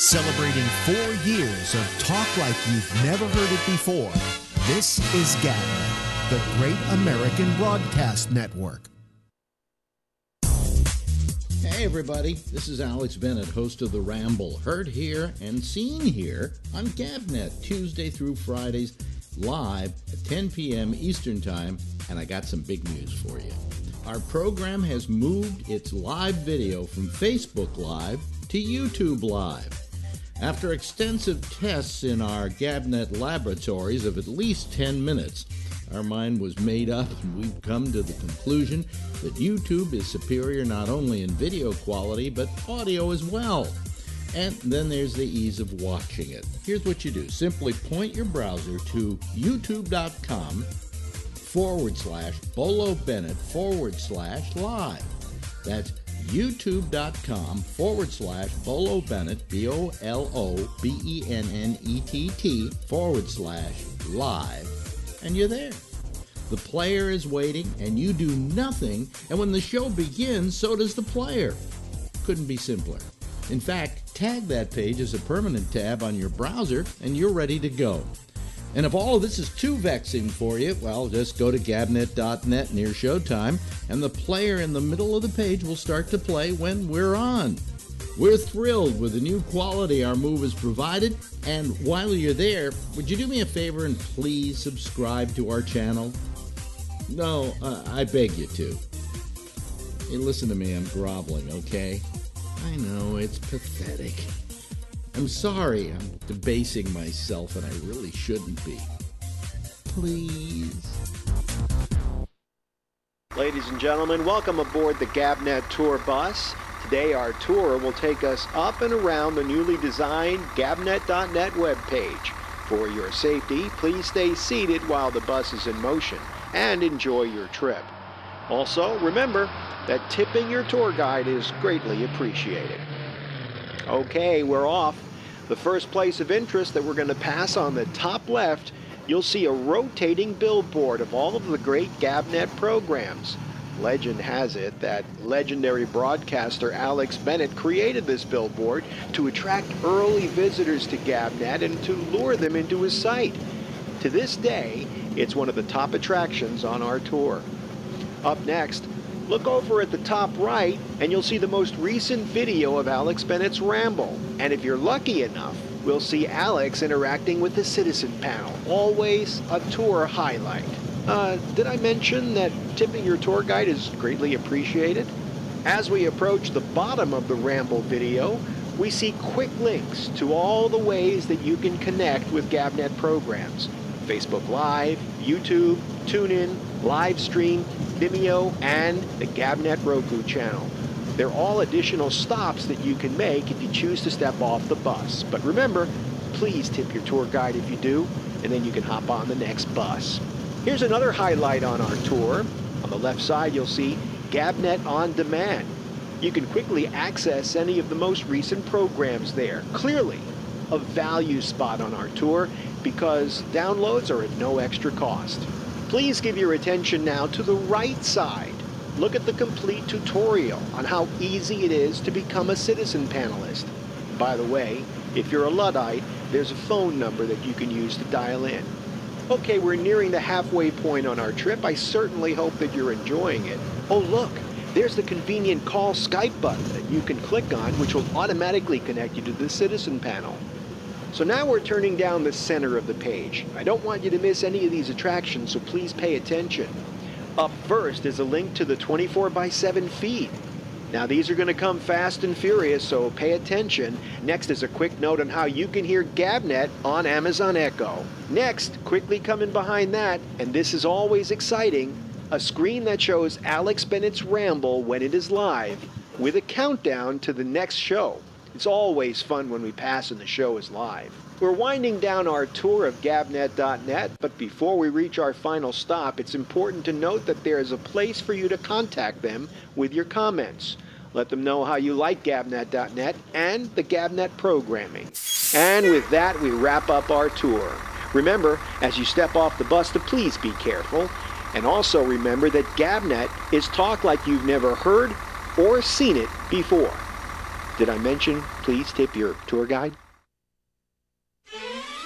Celebrating 4 years of talk like you've never heard it before. This is GABNET, the Great American Broadcast Network. Hey everybody, this is Alex Bennett, host of the Ramble, heard here and seen here on GABNET, Tuesday through Fridays, live at 10 p.m. Eastern Time, and I got some big news for you. Our program has moved its live video from Facebook Live to YouTube Live. After extensive tests in our GABNET laboratories of at least 10 minutes, our mind was made up and we've come to the conclusion that YouTube is superior not only in video quality, but audio as well. And then there's the ease of watching it. Here's what you do. Simply point your browser to youtube.com/Bolo Bennett /live. That's youtube.com/Bolo Bennett, BOLOBENNETT /live. And you're there. The player is waiting, and you do nothing, and when the show begins, so does the player. Couldn't be simpler. In fact, tag that page as a permanent tab on your browser, and you're ready to go. And if all of this is too vexing for you, well, just go to gabnet.net near showtime, and the player in the middle of the page will start to play when we're on. We're thrilled with the new quality our move has provided, and while you're there, would you do me a favor and please subscribe to our channel? No, I beg you to. Hey, listen to me, I'm groveling, okay? I know, it's pathetic. I'm sorry, I'm debasing myself, and I really shouldn't be. Please. Ladies and gentlemen, welcome aboard the GABNET Tour Bus. Today our tour will take us up and around the newly designed gabnet.net webpage. For your safety, please stay seated while the bus is in motion and enjoy your trip. Also, remember that tipping your tour guide is greatly appreciated. Okay, we're off. The first place of interest that we're going to pass on the top left, you'll see a rotating billboard of all of the great GABNET programs. Legend has it that legendary broadcaster Alex Bennett created this billboard to attract early visitors to GABNET and to lure them into his site. To this day, it's one of the top attractions on our tour. Up next, look over at the top right and you'll see the most recent video of Alex Bennett's Ramble. And if you're lucky enough, we'll see Alex interacting with the citizen panel. Always a tour highlight. Did I mention that tipping your tour guide is greatly appreciated? As we approach the bottom of the Ramble video, we see quick links to all the ways that you can connect with GABNET programs. Facebook Live, YouTube, TuneIn, Livestream, Vimeo, and the GABNET Roku channel. They're all additional stops that you can make if you choose to step off the bus. But remember, please tip your tour guide if you do, and then you can hop on the next bus. Here's another highlight on our tour. On the left side, you'll see GABNET On Demand. You can quickly access any of the most recent programs there. Clearly, a value spot on our tour because downloads are at no extra cost. Please give your attention now to the right side. Look at the complete tutorial on how easy it is to become a citizen panelist. By the way, if you're a Luddite, there's a phone number that you can use to dial in. Okay, we're nearing the halfway point on our trip. I certainly hope that you're enjoying it. Oh look, there's the convenient call Skype button that you can click on, which will automatically connect you to the citizen panel. So now we're turning down the center of the page. I don't want you to miss any of these attractions, so please pay attention. Up first is a link to the 24/7 feed. Now these are going to come fast and furious, so pay attention. Next is a quick note on how you can hear GABNET on Amazon Echo. Next, quickly coming behind that, and this is always exciting, a screen that shows Alex Bennett's Ramble when it is live, with a countdown to the next show. It's always fun when we pass and the show is live. We're winding down our tour of gabnet.net, but before we reach our final stop, it's important to note that there is a place for you to contact them with your comments. Let them know how you like gabnet.net and the GABNET programming. And with that, we wrap up our tour. Remember, as you step off the bus, to please be careful. And also remember that GABNET is talk like you've never heard or seen it before. Did I mention Please tip your tour guide.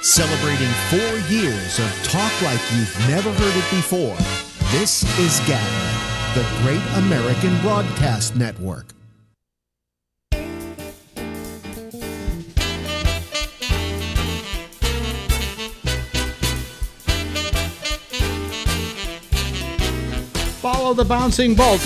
Celebrating 4 years of talk like you've never heard it before. This is GABNET, the Great American Broadcast Network. Follow the bouncing ball.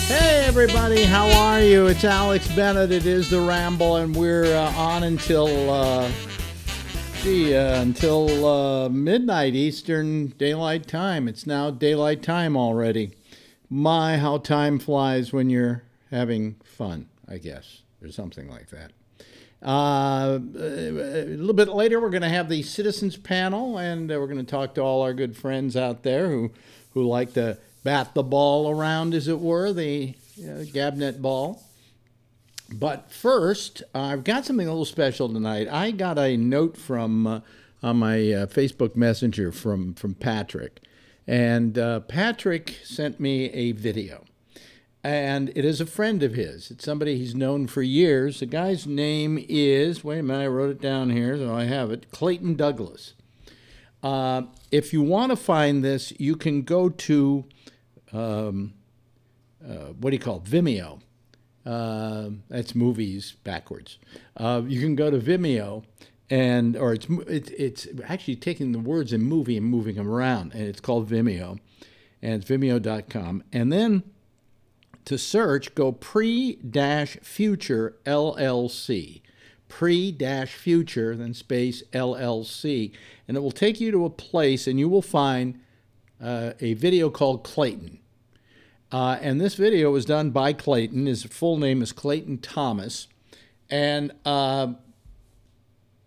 Hey everybody, how are you? It's Alex Bennett. It is the Ramble, and we're on until midnight Eastern Daylight Time. It's now daylight time already. My, how time flies when you're having fun, I guess, or something like that. A little bit later, we're going to have the citizens panel, and we're going to talk to all our good friends out there who like to bat the ball around, as it were, the GABNET ball. But first, I've got something a little special tonight. I got a note from on my Facebook Messenger from Patrick, and Patrick sent me a video. And it is a friend of his. It's somebody he's known for years. The guy's name is, wait a minute, I wrote it down here, so I have it, Clayton Douglas. If you want to find this, you can go to, Vimeo. That's movies backwards. You can go to Vimeo, or it's actually taking the words in movie and moving them around, and it's called Vimeo, and it's vimeo.com. And then to search, go pre-future LLC. Pre-future, then space LLC. And it will take you to a place, and you will find a video called Clayton. And this video was done by Clayton. His full name is Clayton Thomas. And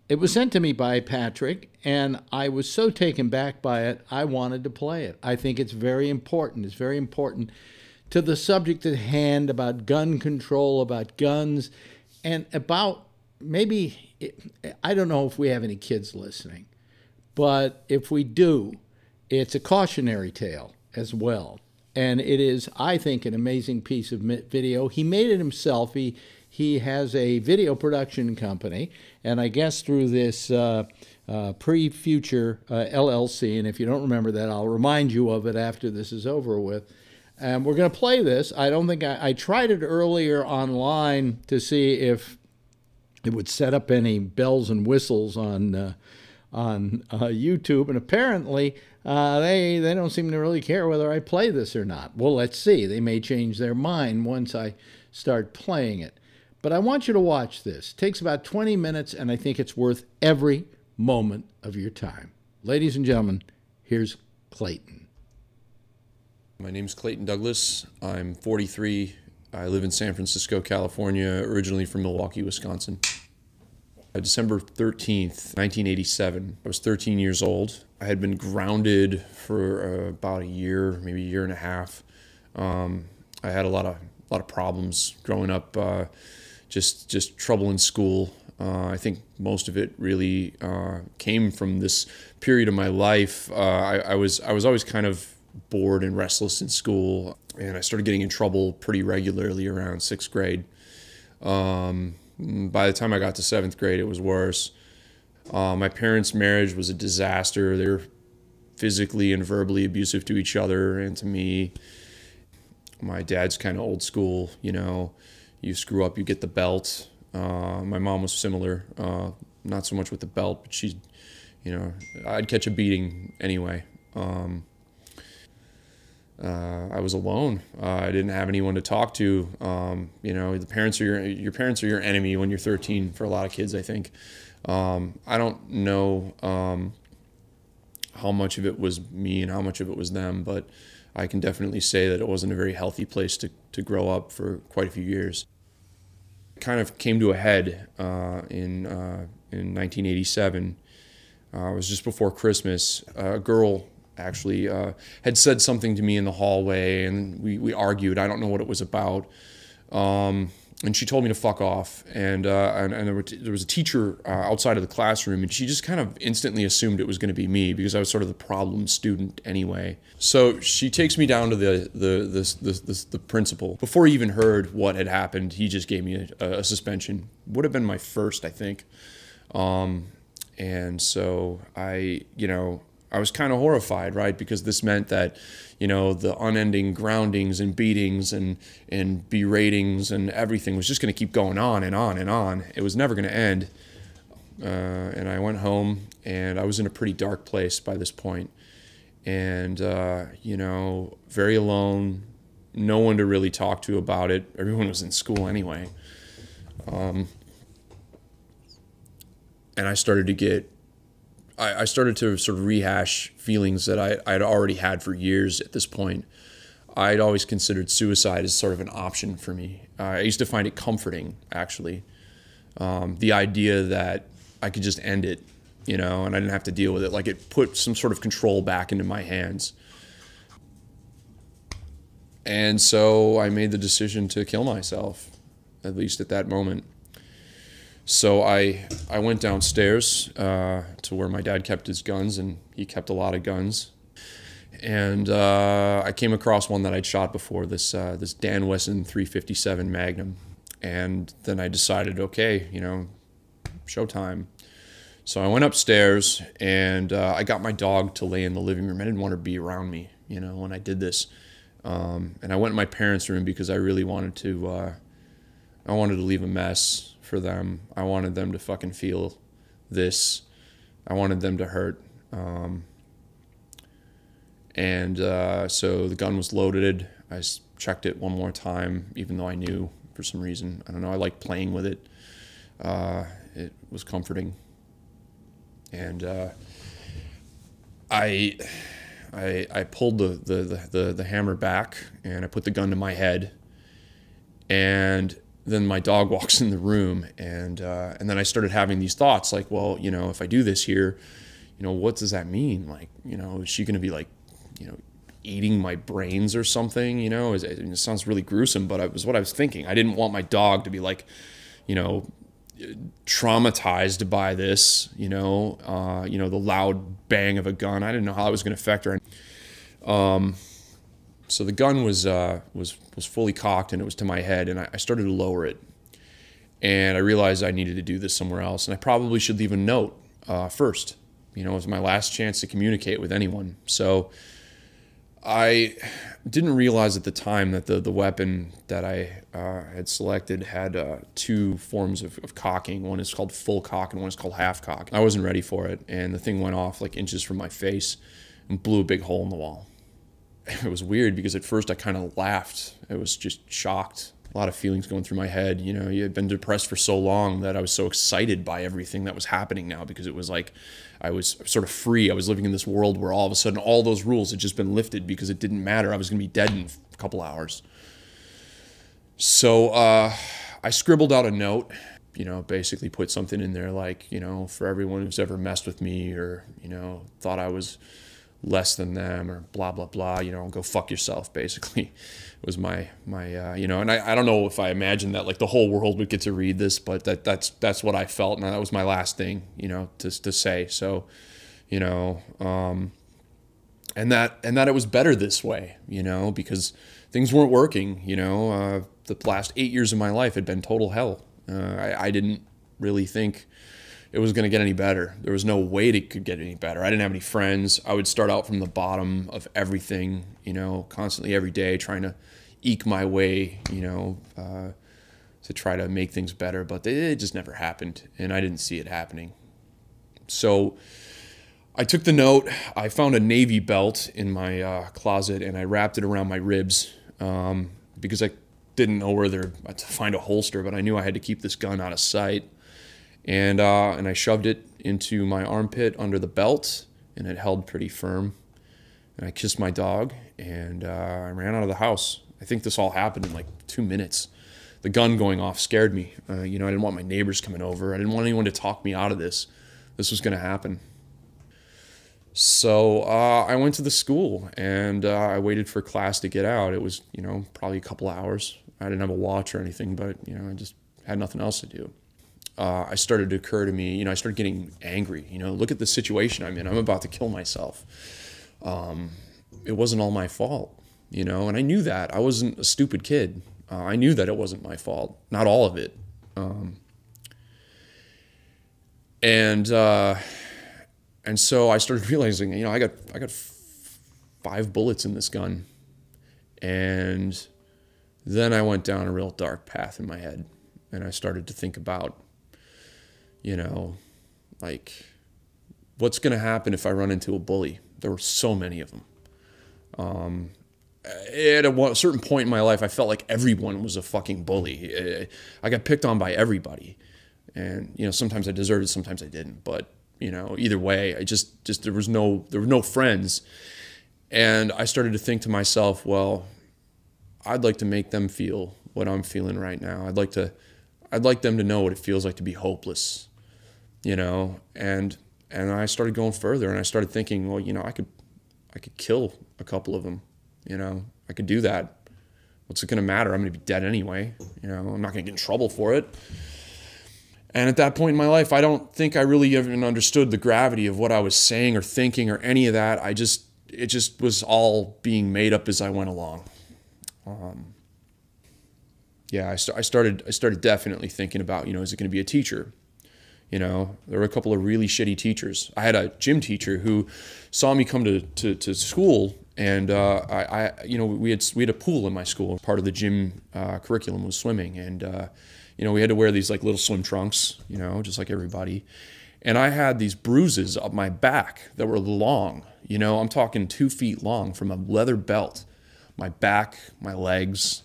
it was sent to me by Patrick, and I was so taken back by it, I wanted to play it. I think it's very important. It's very important to the subject at hand about gun control, about guns, and about maybe, I don't know if we have any kids listening, but if we do, it's a cautionary tale as well. And it is, I think, an amazing piece of video. He made it himself. He has a video production company, and I guess through this pre-future LLC, and if you don't remember that, I'll remind you of it after this is over with. And we're going to play this. I don't think I tried it earlier online to see if it would set up any bells and whistles on YouTube, and apparently they don't seem to really care whether I play this or not. Well, let's see. They may change their mind once I start playing it. But I want you to watch this. It takes about 20 minutes, and I think it's worth every moment of your time. Ladies and gentlemen, here's Clayton. My name's Clayton Douglas. I'm 43. I live in San Francisco, California, originally from Milwaukee, Wisconsin. December 13th, 1987. I was 13 years old. I had been grounded for about a year, maybe a year and a half. I had a lot of problems growing up, just trouble in school. I think most of it really came from this period of my life. I was always kind of bored and restless in school, and I started getting in trouble pretty regularly around 6th grade. By the time I got to 7th grade, it was worse. My parents' marriage was a disaster. They were physically and verbally abusive to each other and to me. My dad's kind of old school, you screw up, you get the belt. My mom was similar, not so much with the belt, but she, I'd catch a beating anyway. I was alone. I didn't have anyone to talk to. The parents are your parents are your enemy when you're 13 for a lot of kids, I think. I don't know how much of it was me and how much of it was them, but I can definitely say that it wasn't a very healthy place to grow up for quite a few years. It kind of came to a head in 1987. It was just before Christmas. A girl actually had said something to me in the hallway, and we argued. I don't know what it was about. and she told me to fuck off. And there was a teacher outside of the classroom, and she just kind of instantly assumed it was going to be me because I was sort of the problem student anyway. So she takes me down to the principal. Before he even heard what had happened, he just gave me a suspension. Would have been my first, I think. And so I was kind of horrified, right? Because this meant that, the unending groundings and beatings and beratings and everything was just going to keep going on and on and on. It was never going to end. And I went home, and I was in a pretty dark place by this point. And, very alone, no one to really talk to about it. Everyone was in school anyway. And I started to sort of rehash feelings that I'd already had for years at this point. I'd always considered suicide as sort of an option for me. I used to find it comforting, actually. The idea that I could just end it, and I didn't have to deal with it. Like, it put some sort of control back into my hands. And so I made the decision to kill myself, at least at that moment. So I went downstairs to where my dad kept his guns, and he kept a lot of guns. And I came across one that I'd shot before, this Dan Wesson 357 Magnum. And then I decided, okay, showtime. So I went upstairs, and I got my dog to lay in the living room. I didn't want her to be around me, when I did this. And I went in my parents' room because I really wanted to leave a mess for them. I wanted them to fucking feel this. I wanted them to hurt. So the gun was loaded. I checked it one more time, even though I knew for some reason. I don't know, I liked playing with it. It was comforting. And I pulled the hammer back, and I put the gun to my head. And then my dog walks in the room, and then I started having these thoughts like, well, if I do this here, what does that mean? Like, is she going to be like, eating my brains or something? It sounds really gruesome, but it was what I was thinking. I didn't want my dog to be like, traumatized by this, the loud bang of a gun. I didn't know how it was going to affect her. So the gun was fully cocked, and it was to my head, and I started to lower it. And I realized I needed to do this somewhere else, and I probably should leave a note first. It was my last chance to communicate with anyone. So I didn't realize at the time that the weapon that I had selected had two forms of cocking. One is called full cock, and one is called half cock. I wasn't ready for it, and the thing went off like inches from my face and blew a big hole in the wall. It was weird because at first I kind of laughed. I was just shocked. A lot of feelings going through my head. You had been depressed for so long that I was so excited by everything that was happening now, because it was like I was sort of free. I was living in this world where all of a sudden all those rules had just been lifted because it didn't matter. I was going to be dead in a couple hours. So I scribbled out a note, basically put something in there like, for everyone who's ever messed with me or, thought I was less than them or blah, blah, blah, go fuck yourself, basically. It was my and I don't know if I imagined that like the whole world would get to read this, but that's what I felt, and that was my last thing, to say. So, and that it was better this way, because things weren't working, the last 8 years of my life had been total hell. I didn't really think it was going to get any better. There was no way it could get any better. I didn't have any friends. I would start out from the bottom of everything, constantly every day trying to eke my way, to try to make things better. But it just never happened, and I didn't see it happening. So I took the note. I found a Navy belt in my closet, and I wrapped it around my ribs because I didn't know where to find a holster, but I knew I had to keep this gun out of sight. And I shoved it into my armpit under the belt, and it held pretty firm. And I kissed my dog, and I ran out of the house. I think this all happened in like 2 minutes. The gun going off scared me. I didn't want my neighbors coming over. I didn't want anyone to talk me out of this. This was going to happen. So I went to the school, and I waited for class to get out. It was, probably a couple hours. I didn't have a watch or anything, but, I just had nothing else to do. I started to occur to me, I started getting angry. Look at the situation I'm in. I'm about to kill myself. It wasn't all my fault, and I knew that. I wasn't a stupid kid. I knew that it wasn't my fault, not all of it. And so I started realizing, I got 5 bullets in this gun. And then I went down a real dark path in my head, and I started to think about, like, what's going to happen if I run into a bully? There were so many of them. At a certain point in my life, I felt like everyone was a fucking bully. I got picked on by everybody. And, sometimes I deserved it, sometimes I didn't. But, either way, there were no friends. And I started to think to myself, well, I'd like to make them feel what I'm feeling right now. I'd like them to know what it feels like to be hopeless, and I started going further, and I started thinking, well, I could kill a couple of them, I could do that. What's it going to matter? I'm going to be dead anyway, I'm not going to get in trouble for it. And at that point in my life, I don't think I really even understood the gravity of what I was saying or thinking or any of that. It just was all being made up as I went along. I started definitely thinking about, is it going to be a teacher? There were a couple of really shitty teachers. I had a gym teacher who saw me come to school, and we had a pool in my school. Part of the gym curriculum was swimming, and we had to wear these like little swim trunks, just like everybody. And I had these bruises up my back that were long. I'm talking 2 feet long from a leather belt. My back, my legs,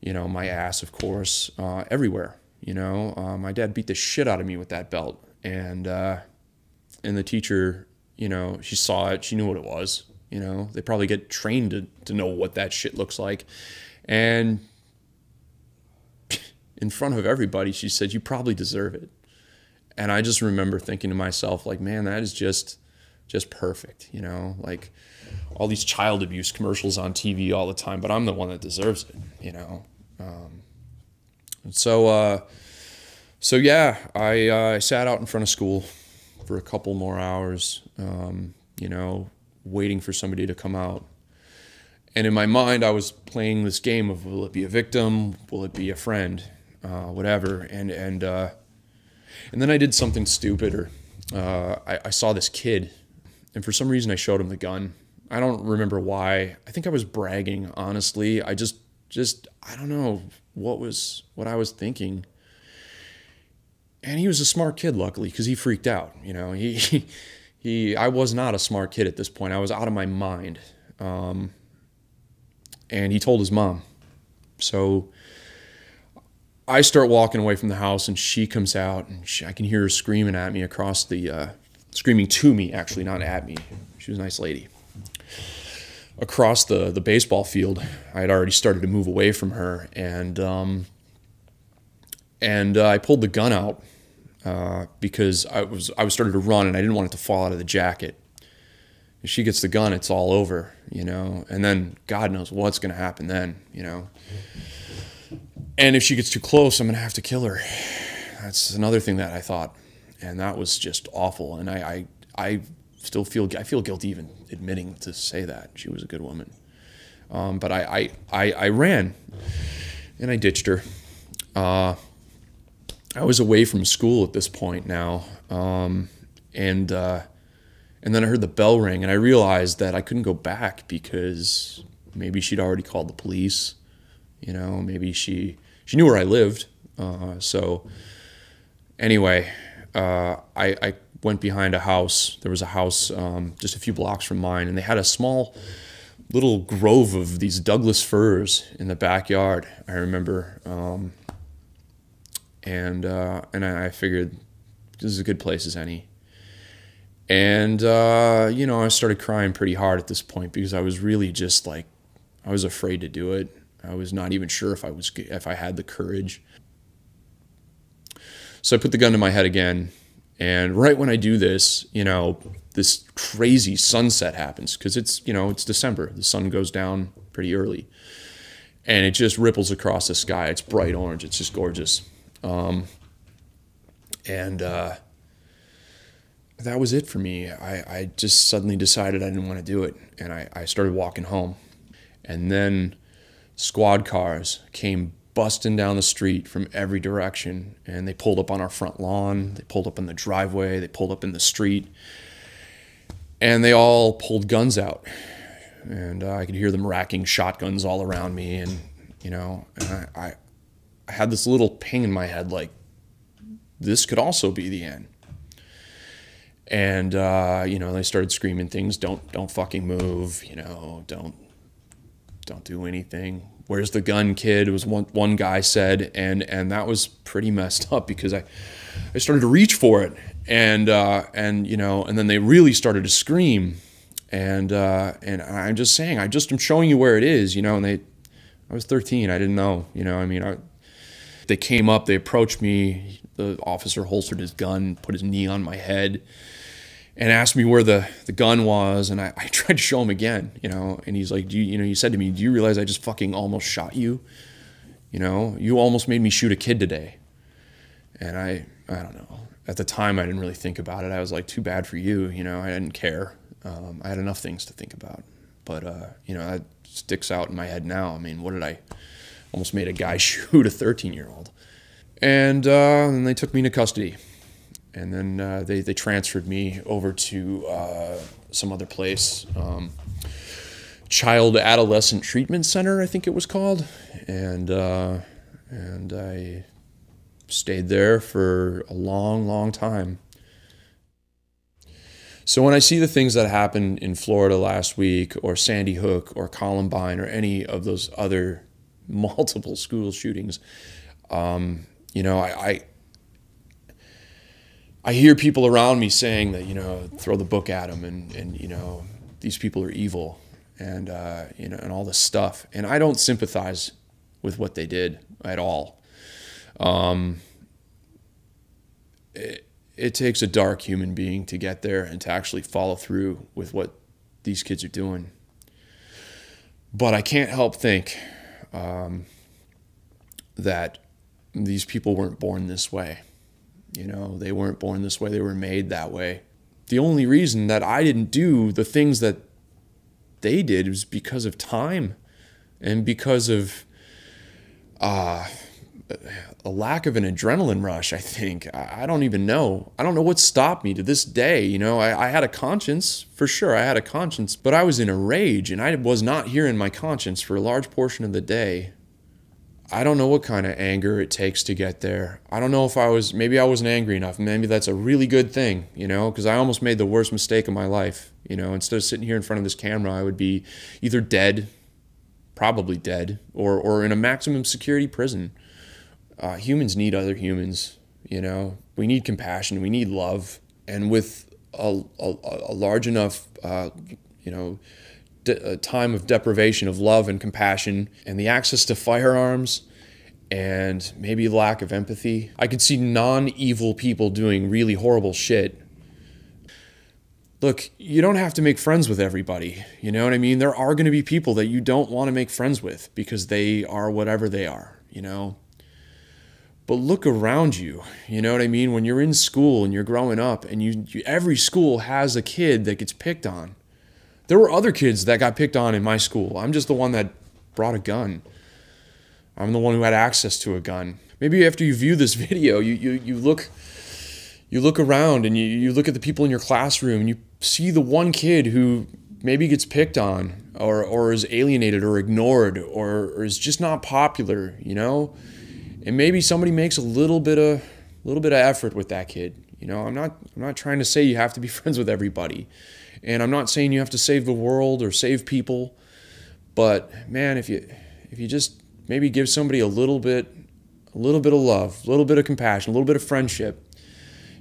my ass, of course, everywhere. My dad beat the shit out of me with that belt, and the teacher, she saw it, she knew what it was. They probably get trained to know what that shit looks like, and in front of everybody, she said, "You probably deserve it." And I just remember thinking to myself, like, man, that is just perfect, like all these child abuse commercials on TV all the time, but I'm the one that deserves it, So yeah, I sat out in front of school for a couple more hours, waiting for somebody to come out. And in my mind, I was playing this game of, will it be a victim? Will it be a friend? Whatever. And then I did something stupid, or I saw this kid, and for some reason I showed him the gun. I don't remember why. I think I was bragging, honestly. I don't know what I was thinking. And he was a smart kid, luckily, because he freaked out. I was not a smart kid at this point. I was out of my mind. And he told his mom. So I start walking away from the house, and she comes out, and I can hear her screaming at me across screaming to me, actually, not at me. She was a nice lady. Across the baseball field, I had already started to move away from her, and I pulled the gun out because I was starting to run, and I didn't want it to fall out of the jacket. If she gets the gun, it's all over, and then God knows what's going to happen then, And if she gets too close, I'm going to have to kill her. That's another thing that I thought, and that was just awful. And I feel guilty even admitting to say that. She was a good woman. But I ran, and I ditched her. I was away from school at this point now, and then I heard the bell ring, and I realized that I couldn't go back because maybe she'd already called the police. Maybe she knew where I lived. So anyway, I went behind a house. There was a house just a few blocks from mine, and they had a small little grove of these Douglas firs in the backyard, I remember. And I figured this is a good place as any. And, I started crying pretty hard at this point because I was really just like, I was afraid to do it. I was not even sure if I had the courage. So I put the gun to my head again, And right when I do this, you know, this crazy sunset happens because it's, you know, it's December. The sun goes down pretty early. And it just ripples across the sky. It's bright orange. It's just gorgeous. That was it for me. I just suddenly decided I didn't want to do it. And I started walking home. And then squad cars came busting down the street from every direction. And they pulled up on our front lawn. They pulled up in the driveway. They pulled up in the street. And they all pulled guns out. And I could hear them racking shotguns all around me. And, you know, and I had this little ping in my head like, this could also be the end. And, you know, they started screaming things, don't fucking move, you know, don't do anything. Where's the gun, kid? It was one guy said, and that was pretty messed up because I started to reach for it. And you know, and then they really started to scream. And I'm just saying, I'm showing you where it is, you know, and I was 13. I didn't know, you know, I mean, they came up, they approached me. The officer holstered his gun, put his knee on my head, and asked me where the gun was. And I tried to show him again, you know, and he's like, you know, he said to me, do you realize I just fucking almost shot you? You know, you almost made me shoot a kid today. And I don't know. At the time, I didn't really think about it. I was like, too bad for you, you know, I didn't care. I had enough things to think about. But, you know, that sticks out in my head now. I mean, what did I almost made a guy shoot a 13-year-old? And then they took me into custody. And then they transferred me over to some other place, Child Adolescent Treatment Center, I think it was called. And I stayed there for a long, long time. So when I see the things that happened in Florida last week, or Sandy Hook, or Columbine, or any of those other multiple school shootings, you know, I hear people around me saying that, you know, throw the book at them, and you know, these people are evil, and you know, and all this stuff. And I don't sympathize with what they did at all. It takes a dark human being to get there and to actually follow through with what these kids are doing. But I can't help think that these people weren't born this way. You know, they weren't born this way. They were made that way. The only reason that I didn't do the things that they did was because of time and because of a lack of an adrenaline rush, I think. I don't even know. I don't know what stopped me to this day. You know, I had a conscience, for sure. I had a conscience, but I was in a rage, and I was not hearing my conscience for a large portion of the day. I don't know what kind of anger it takes to get there. I don't know if maybe I wasn't angry enough. Maybe that's a really good thing, you know, because I almost made the worst mistake of my life. You know, instead of sitting here in front of this camera, I would be either dead, probably dead, or in a maximum security prison. Humans need other humans, you know. We need compassion. We need love. And with a large enough, you know, a time of deprivation of love and compassion, and the access to firearms, and maybe lack of empathy, I could see non-evil people doing really horrible shit. Look, you don't have to make friends with everybody. You know what I mean? There are going to be people that you don't want to make friends with because they are whatever they are, you know? But look around you, you know what I mean? When you're in school and you're growing up, and every school has a kid that gets picked on. There were other kids that got picked on in my school. I'm just the one that brought a gun. I'm the one who had access to a gun. Maybe after you view this video, you look around and you look at the people in your classroom, and you see the one kid who maybe gets picked on, or is alienated or ignored, or is just not popular, you know? And maybe somebody makes a little bit of effort with that kid. You know, I'm not trying to say you have to be friends with everybody. And I'm not saying you have to save the world or save people. But man, if you just maybe give somebody a little bit of love, a little bit of compassion, a little bit of friendship,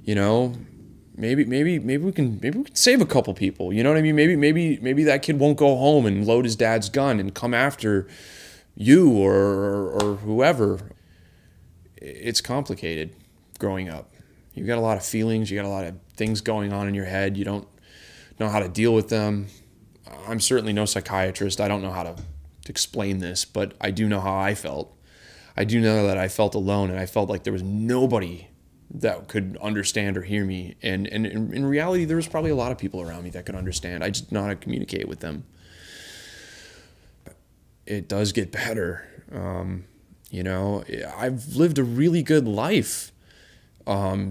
you know, maybe we can save a couple people. You know what I mean? Maybe that kid won't go home and load his dad's gun and come after you or whoever. It's complicated growing up, You got a lot of feelings. You got a lot of things going on in your head. You don't know how to deal with them. I'm certainly no psychiatrist. I don't know how to explain this, but I do know how I felt. I do know that I felt alone, and I felt like there was nobody that could understand or hear me. And in reality, there was probably a lot of people around me that could understand. I just didn't know how to communicate with them. It does get better. You know, I've lived a really good life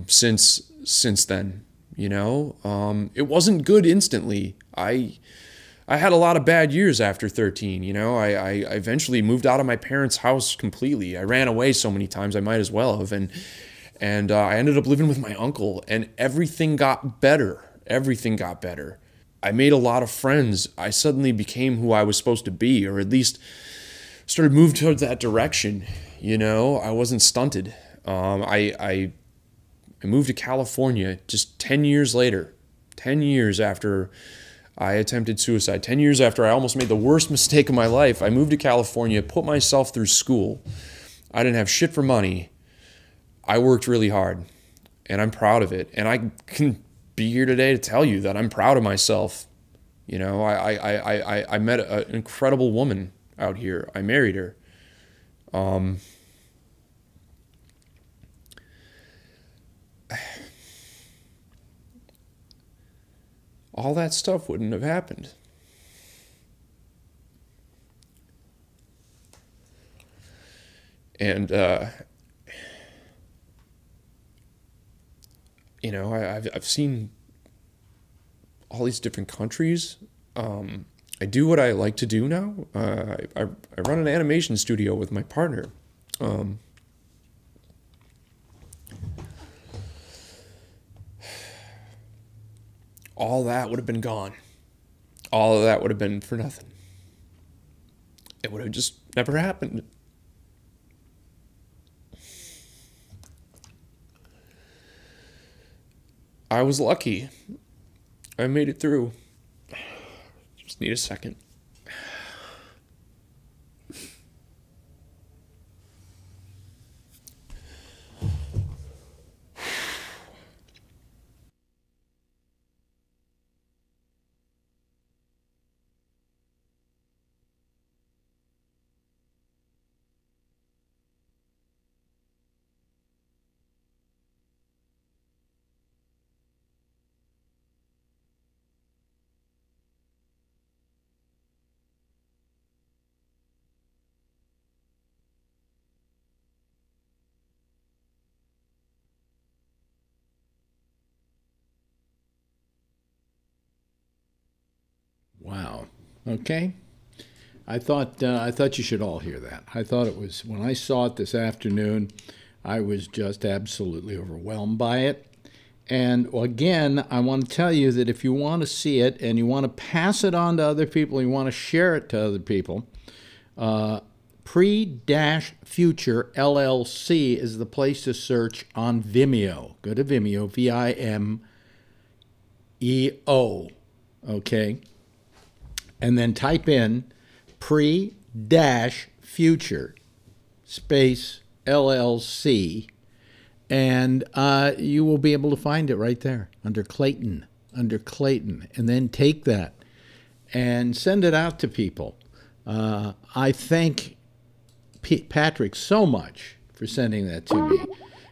since then. You know, it wasn't good instantly. I had a lot of bad years after 13. You know, I eventually moved out of my parents' house completely. I ran away so many times I might as well have, and I ended up living with my uncle, and everything got better. Everything got better. I made a lot of friends. I suddenly became who I was supposed to be, or at least started moving towards that direction. You know, I wasn't stunted. I moved to California just 10 years later, 10 years after I attempted suicide, 10 years after I almost made the worst mistake of my life. I moved to California, put myself through school. I didn't have shit for money. I worked really hard, and I'm proud of it. And I can be here today to tell you that I'm proud of myself. You know, I met an incredible woman out here. I married her. All that stuff wouldn't have happened. And, you know, I've seen all these different countries. I do what I like to do now. I run an animation studio with my partner. All that would have been gone. All of that would have been for nothing. It would have just never happened. I was lucky. I made it through. Just need a second. Wow. Okay. I thought you should all hear that. I thought it was, when I saw it this afternoon, I was just absolutely overwhelmed by it. And again, I want to tell you that if you want to see it and you want to pass it on to other people, you want to share it to other people, Pre-Future LLC is the place to search on Vimeo. Go to Vimeo, Vimeo, okay? And then type in Pre-Future space LLC, and you will be able to find it right there under Clayton, and then take that and send it out to people. I thank Patrick so much for sending that to me,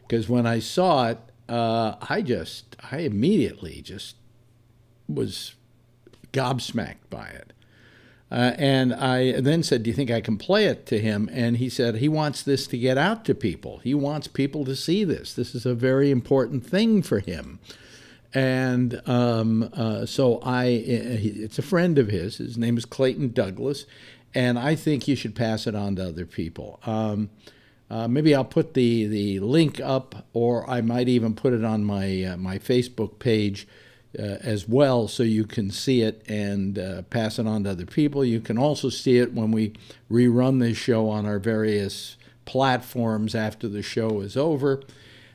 because when I saw it, I immediately just was gobsmacked by it. And I then said, do you think I can play it to him? And he said he wants this to get out to people. He wants people to see this. This is a very important thing for him. And so it's a friend of his. His name is Clayton Douglas. And I think you should pass it on to other people. Maybe I'll put the link up, or I might even put it on my my Facebook page as well, so you can see it and pass it on to other people. You can also see it when we rerun this show on our various platforms after the show is over.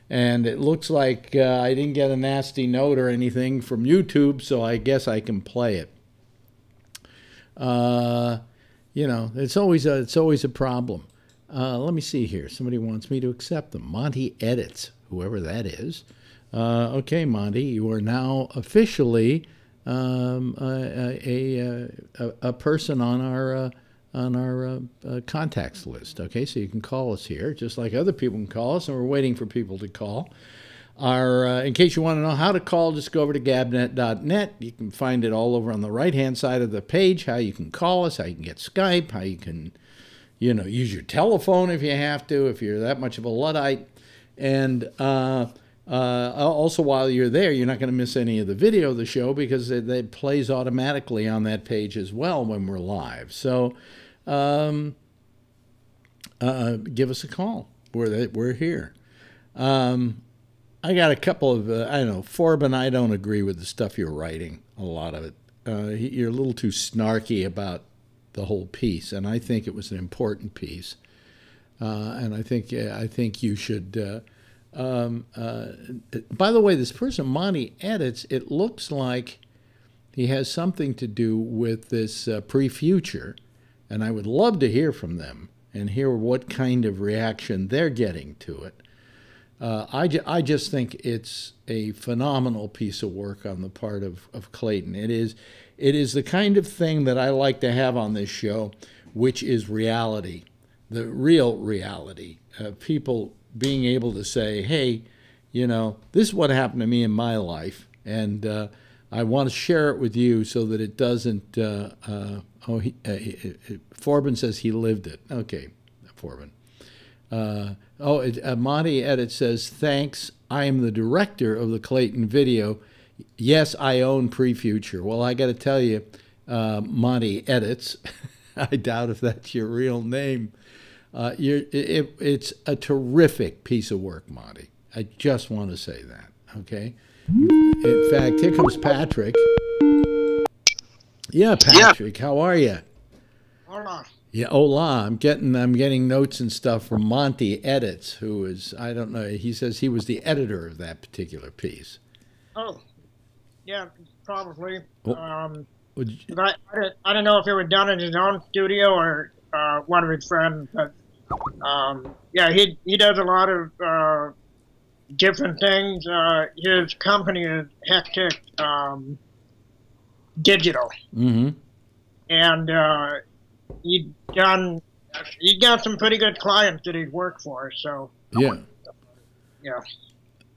And it looks like I didn't get a nasty note or anything from YouTube, so I guess I can play it. You know, it's always a problem. Let me see here. Somebody wants me to accept them. Monty Edits, whoever that is. Okay, Monty, you are now officially a person on our contacts list. Okay, so you can call us here, just like other people can call us, and we're waiting for people to call. In case you want to know how to call, just go over to gabnet.net. You can find it all over on the right-hand side of the page, how you can call us, how you can get Skype, how you can, use your telephone if you have to, if you're that much of a Luddite. And also, while you're there, you're not going to miss any of the video of the show because it plays automatically on that page as well when we're live. So give us a call. We're here. I got a couple of, Forbin, I don't agree with the stuff you're writing, a lot of it. You're a little too snarky about the whole piece, and I think it was an important piece. And I think you should... by the way, this person Monty edits, it looks like he has something to do with this pre-future, and I would love to hear from them and hear what kind of reaction they're getting to it. I just think it's a phenomenal piece of work on the part of Clayton. It is the kind of thing that I like to have on this show, which is reality, the real reality. People being able to say, hey, this is what happened to me in my life, and I want to share it with you so that it doesn't, Forbin says he lived it. Okay, Forbin. Monty Edit says, thanks, I am the director of the Clayton video. Yes, I own Pre-Future. Well, I got to tell you, Monty Edits, I doubt if that's your real name. It's a terrific piece of work, Monty. I just want to say that, okay? In fact, here comes Patrick. Yeah, Patrick, how are you? Hola. Yeah, hola. I'm getting notes and stuff from Monty Edits, who is, I don't know, he says he was the editor of that particular piece. Oh, yeah, probably. Well, I don't know if it was done in his own studio or one of his friends, but yeah, he does a lot of different things. His company is Hectic Digital, and he got some pretty good clients that he's worked for. So yeah.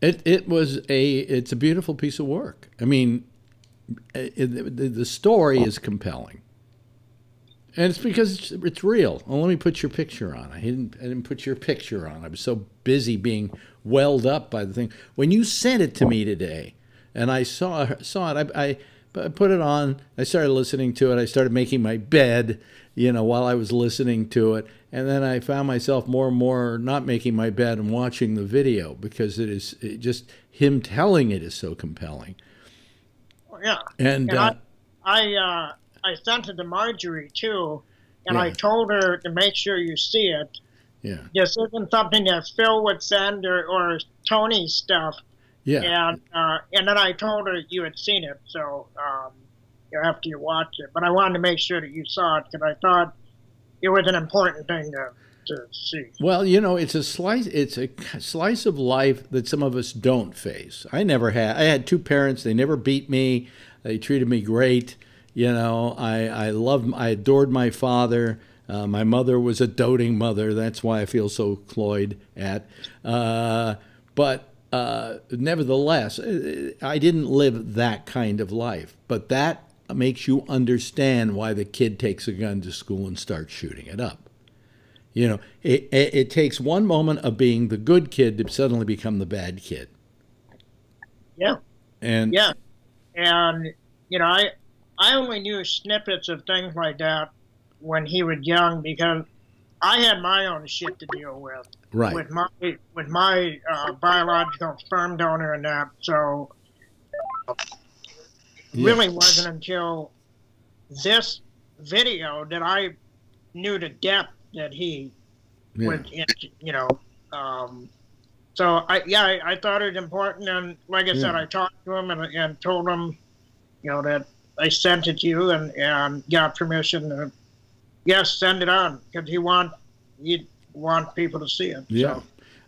It's a beautiful piece of work. I mean, the story is compelling. And it's because it's real. Well, let me put your picture on. I didn't put your picture on. I was so busy being welled up by the thing. When you sent it to me today, and I saw it, I put it on. I started listening to it. I started making my bed, while I was listening to it. And then I found myself more and more not making my bed and watching the video because just him telling it is so compelling. Well, yeah. And I sent it to Marjorie, too, and I told her to make sure you see it. Yeah. This isn't something that Phil would send or Tony's stuff. Yeah. And then I told her you had seen it, so after you watched it. But I wanted to make sure that you saw it because I thought it was an important thing to see. Well, it's a slice of life that some of us don't face. I never had. I had two parents. They never beat me. They treated me great. I adored my father. My mother was a doting mother. That's why I feel so cloyed at. But nevertheless, I didn't live that kind of life. But that makes you understand why the kid takes a gun to school and starts shooting it up. It takes one moment of being the good kid to suddenly become the bad kid. Yeah. And I only knew snippets of things like that when he was young because I had my own shit to deal with. Right. With my biological sperm donor and that. So it really wasn't until this video that I knew the depth that he was in, so I thought it was important, and like I said, I talked to him and told him, that I sent it to you and got permission to, send it on because he'd want people to see it. Yeah.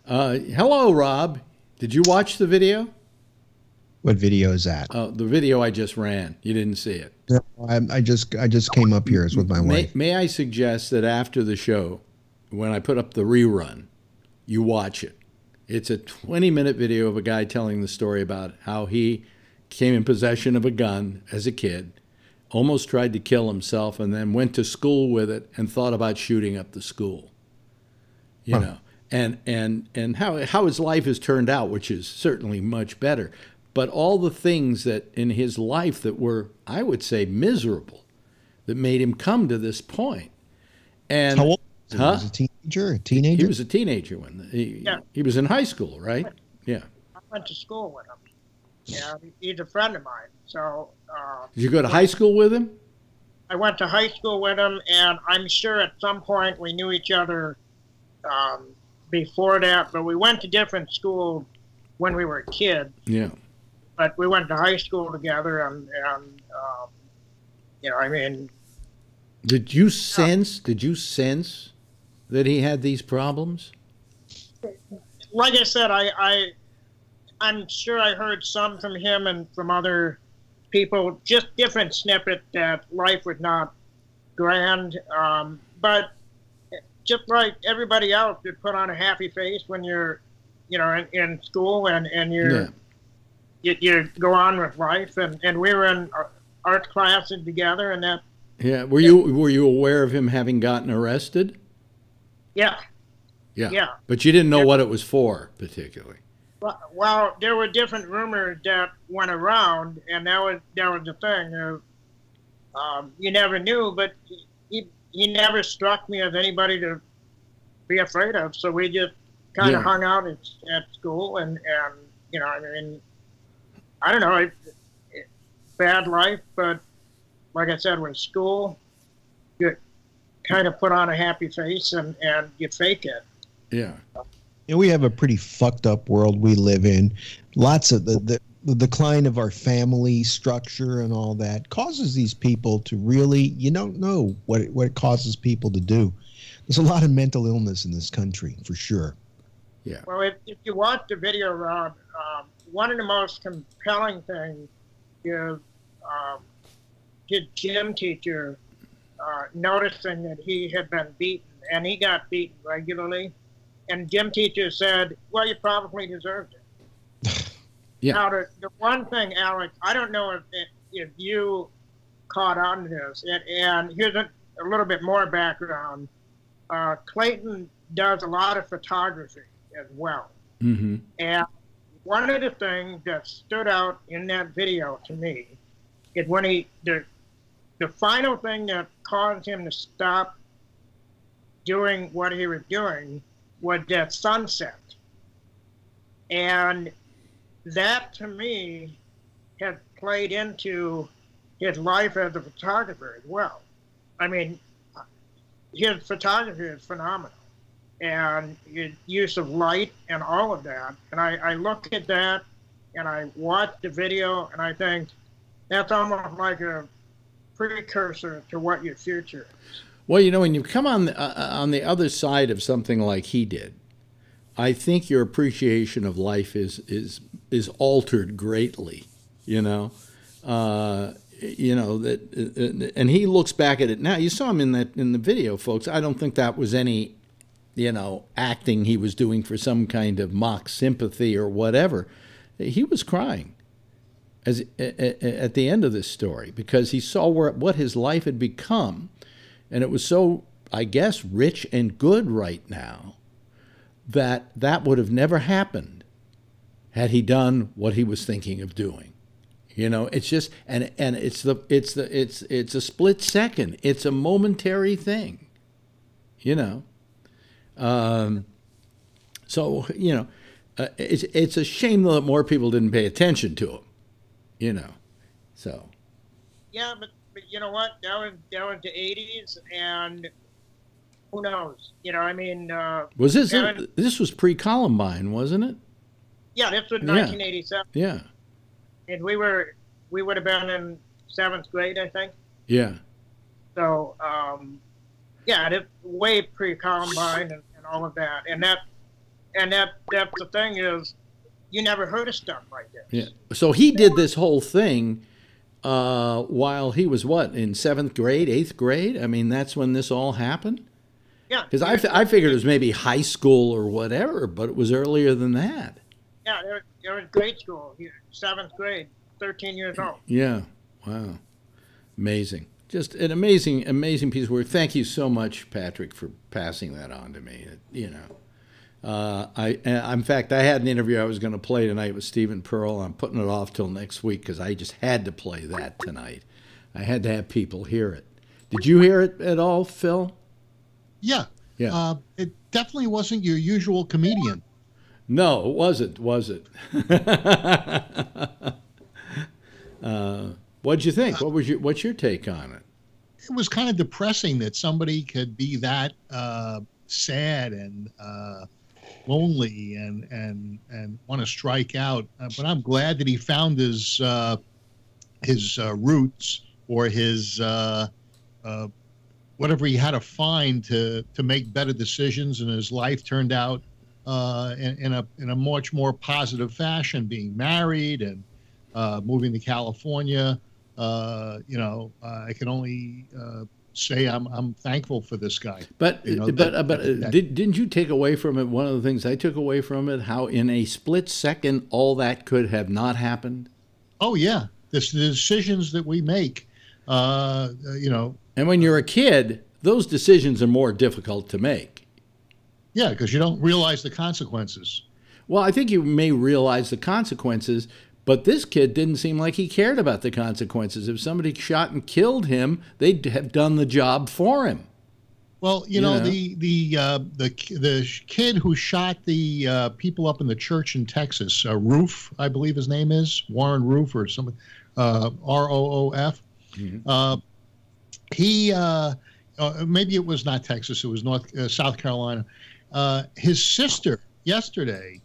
So. Hello, Rob. Did you watch the video? What video is that? The video I just ran. You didn't see it. No, I just came up here. It's with my wife. May I suggest that after the show, when I put up the rerun, you watch it. It's a 20-minute video of a guy telling the story about how he came in possession of a gun as a kid, almost tried to kill himself, and then went to school with it and thought about shooting up the school. You know, and how his life has turned out, which is certainly much better. But all the things that in his life that were, I would say, miserable, that made him come to this point. And how old was he? Was he a teenager? A teenager? He was a teenager when he was in high school, right? Yeah. I went to school with him. Yeah, he's a friend of mine. So. Did you go to high school with him? I went to high school with him, and I'm sure at some point we knew each other before that. But we went to different schools when we were kids. Yeah. But we went to high school together, and you know, I mean. Did you sense that he had these problems? Like I said, I'm sure I heard some from him and from other people, just different snippet that life was not grand. But just like everybody else, you put on a happy face when you're, you know, in school and you're. Yeah. You go on with life, and we were in art classes together, and that. Yeah, were you aware of him having gotten arrested? Yeah. Yeah. But you didn't know what it was for, particularly. Well, there were different rumors that went around, and that was the thing. You never knew, but he never struck me as anybody to be afraid of. So we just kind of hung out at school, and you know, I mean. I don't know, bad life, but like I said, with school, you kind of put on a happy face and you fake it. Yeah. And we have a pretty fucked up world we live in. Lots of the decline of our family structure and all that causes these people to really, you don't know what it causes people to do. There's a lot of mental illness in this country, for sure. Yeah. Well, if you watch the video, Rob, one of the most compelling things is his gym teacher noticing that he had been beaten, and he got beaten regularly. And gym teacher said, well, you probably deserved it. Yeah. Now, the one thing, Alex, I don't know if you caught on to this, and here's a little bit more background. Clayton does a lot of photography as well. Mm-hmm. And one of the things that stood out in that video to me is when the final thing that caused him to stop doing what he was doing was that sunset. And that, to me, has played into his life as a photographer as well. I mean, his photography is phenomenal. And his use of light and all of that. And I look at that and I watch the video and I think that's almost like a precursor to what your future is. Well, you know, when you come on the other side of something like he did, I think your appreciation of life is altered greatly. You know that, and he looks back at it now. You saw him in the video, folks. I don't think that was any, acting he was doing for some kind of mock sympathy or whatever. He was crying at the end of this story because he saw what his life had become, and it was so, I guess, rich and good right now that would have never happened had he done what he was thinking of doing. It's just and it's a split second. It's a momentary thing. So it's a shame though that more people didn't pay attention to him. So. Yeah, but you know what? That was the '80s, and who knows? Was this was pre-Columbine, wasn't it? Yeah, this was 1987. Yeah. And we would have been in 7th grade, I think. Yeah. So, it's way pre-Columbine and all of that. And that's the thing is, you never heard of stuff like this. Yeah. So he did this whole thing while he was what, in 7th grade, 8th grade? I mean, that's when this all happened? Yeah. Because I figured it was maybe high school or whatever, but it was earlier than that. Yeah, they were in grade school, 7th grade, 13 years old. Yeah. Wow. Amazing. Just an amazing, amazing piece of work. Thank you so much, Patrick, for passing that on to me. You know, in fact, I had an interview I was going to play tonight with Stephen Pearl. I'm putting it off till next week because I just had to play that tonight. I had to have people hear it. Did you hear it at all, Phil? Yeah. Yeah. It definitely wasn't your usual comedian. No, it wasn't, was it? What'd you think? What's your take on it? It was kind of depressing that somebody could be that sad and lonely and want to strike out. But I'm glad that he found his roots, or his whatever he had to find to make better decisions, and his life turned out in a much more positive fashion, being married and moving to California. I can only say I'm thankful for this guy. But didn't you take away from it, one of the things I took away from it, how in a split second all that could have not happened? Oh yeah, the decisions that we make, And when you're a kid, those decisions are more difficult to make. Yeah, because you don't realize the consequences. Well, I think you may realize the consequences, but this kid didn't seem like he cared about the consequences. If somebody shot and killed him, they'd have done the job for him. Well, the kid who shot the people up in the church in Texas, Roof, I believe his name is, Warren Roof or something, Roof. Mm-hmm. He maybe it was not Texas, it was South Carolina. His sister yesterday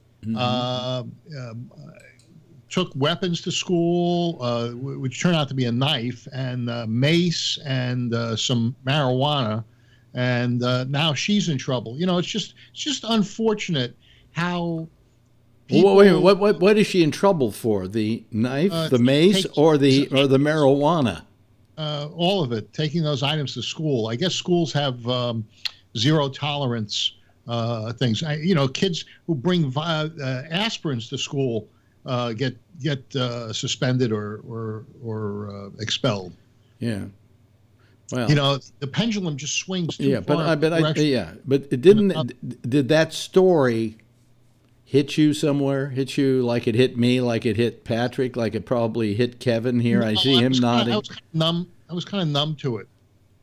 took weapons to school, which turned out to be a knife and mace and some marijuana, and now she's in trouble. It's just unfortunate how. Well, wait a minute. What is she in trouble for? The knife, the mace, or the marijuana? All of it. Taking those items to school. I guess schools have zero tolerance things. Kids who bring aspirins to school get suspended or expelled. Yeah. Well, the pendulum just swings too far. But it didn't. Did that story hit you somewhere? Hit you like it hit me, like it hit Patrick, like it probably hit Kevin here? No, I see him nodding. I was kind of numb to it.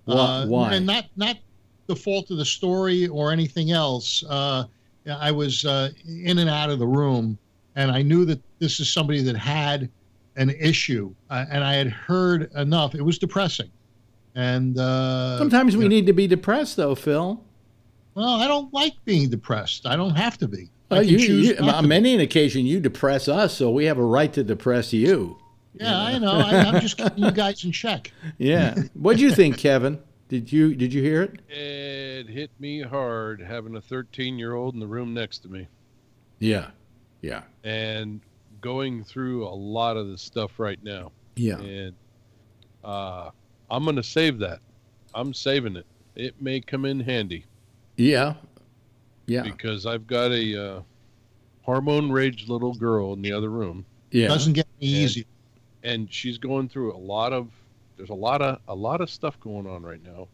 Why? And not the fault of the story or anything else. I was in and out of the room, and I knew that this is somebody that had an issue, and I had heard enough. It was depressing. And sometimes we need to be depressed, though, Phil. Well, I don't like being depressed. I don't have to be. On many an occasion, you depress us, so we have a right to depress you. Yeah, I know. I'm just keeping you guys in check. Yeah. What do you think, Kevin? Did you hear it? It hit me hard having a 13-year-old in the room next to me. Yeah. Yeah. And going through a lot of this stuff right now. Yeah. And I'm going to save that. I'm saving it. It may come in handy. Yeah. Yeah. Because I've got a hormone-raged little girl in the other room. Yeah. Doesn't get any easier. And she's going through there's a lot of stuff going on right now.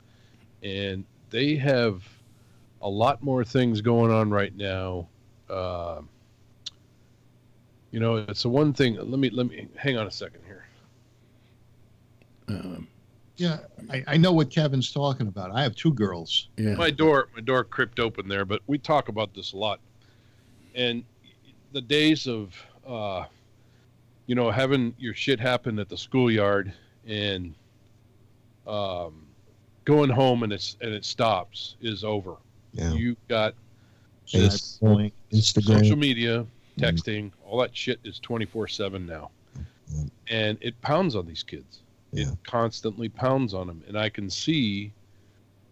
And they have a lot more things going on right now. It's the one thing. Let me hang on a second here. Yeah, I know what Kevin's talking about. I have two girls. Yeah. My door crept open there, but we talk about this a lot. And the days of having your shit happen at the schoolyard and going home and it stops is over. Yeah. You've got Facebook, Instagram, social media, texting, all that shit is 24/7 now. And it pounds on these kids. Yeah. It constantly pounds on them. And I can see,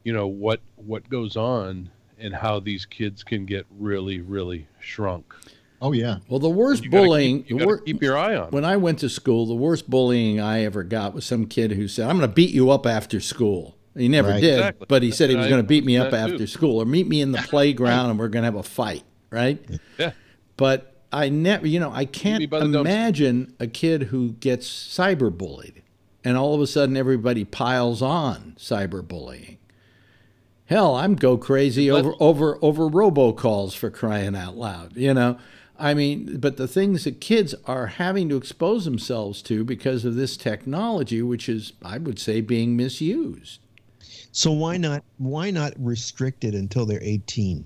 what goes on and how these kids can get really, really shrunk. Oh, yeah. Well, the worst You gotta bullying, keep, you gotta keep your eye on. when I went to school, the worst bullying I ever got was some kid who said, "I'm going to beat you up after school." He never Right. did, Exactly. but he said he was I going to beat me up that too. after school or meet me in the playground and we're going to have a fight, right? Yeah. But I never, I me can't by the dumpster. imagine a kid who gets cyberbullied and all of a sudden everybody piles on cyberbullying. Hell, I'm go crazy over robocalls, for crying out loud, I mean, but the things that kids are having to expose themselves to because of this technology, which is, I would say, being misused. So why not restrict it until they're 18?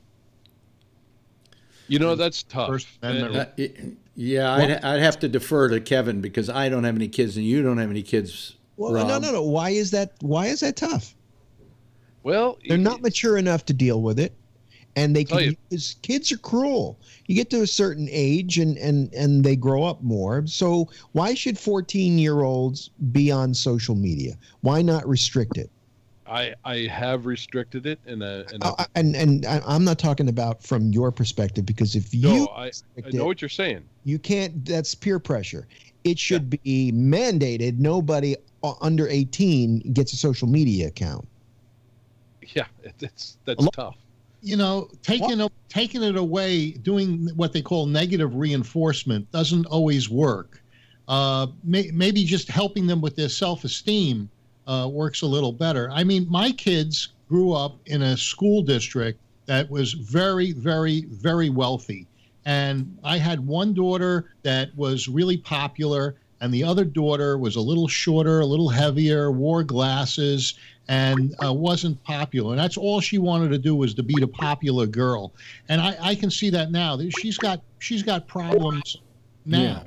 That's tough. First Amendment. I'd have to defer to Kevin because I don't have any kids and you don't have any kids. Well, Rob. no. Why is that tough? Well, They're not mature enough to deal with it, and they Tell can you. use, kids are cruel. You get to a certain age and they grow up more. So why should 14-year-olds be on social media? Why not restrict it? I have restricted it, and I'm not talking about from your perspective, because if you no, I restrict know it, what you're saying. you can't. That's peer pressure. It should be mandated. Nobody under 18 gets a social media account. Yeah, that's tough. Taking it away, doing what they call negative reinforcement doesn't always work. Maybe just helping them with their self-esteem works a little better. I mean, my kids grew up in a school district that was very, very, very wealthy. And I had one daughter that was really popular, and the other daughter was a little shorter, a little heavier, wore glasses, and wasn't popular. And that's all she wanted to do, was to be the popular girl. And I can see that now. She's got problems now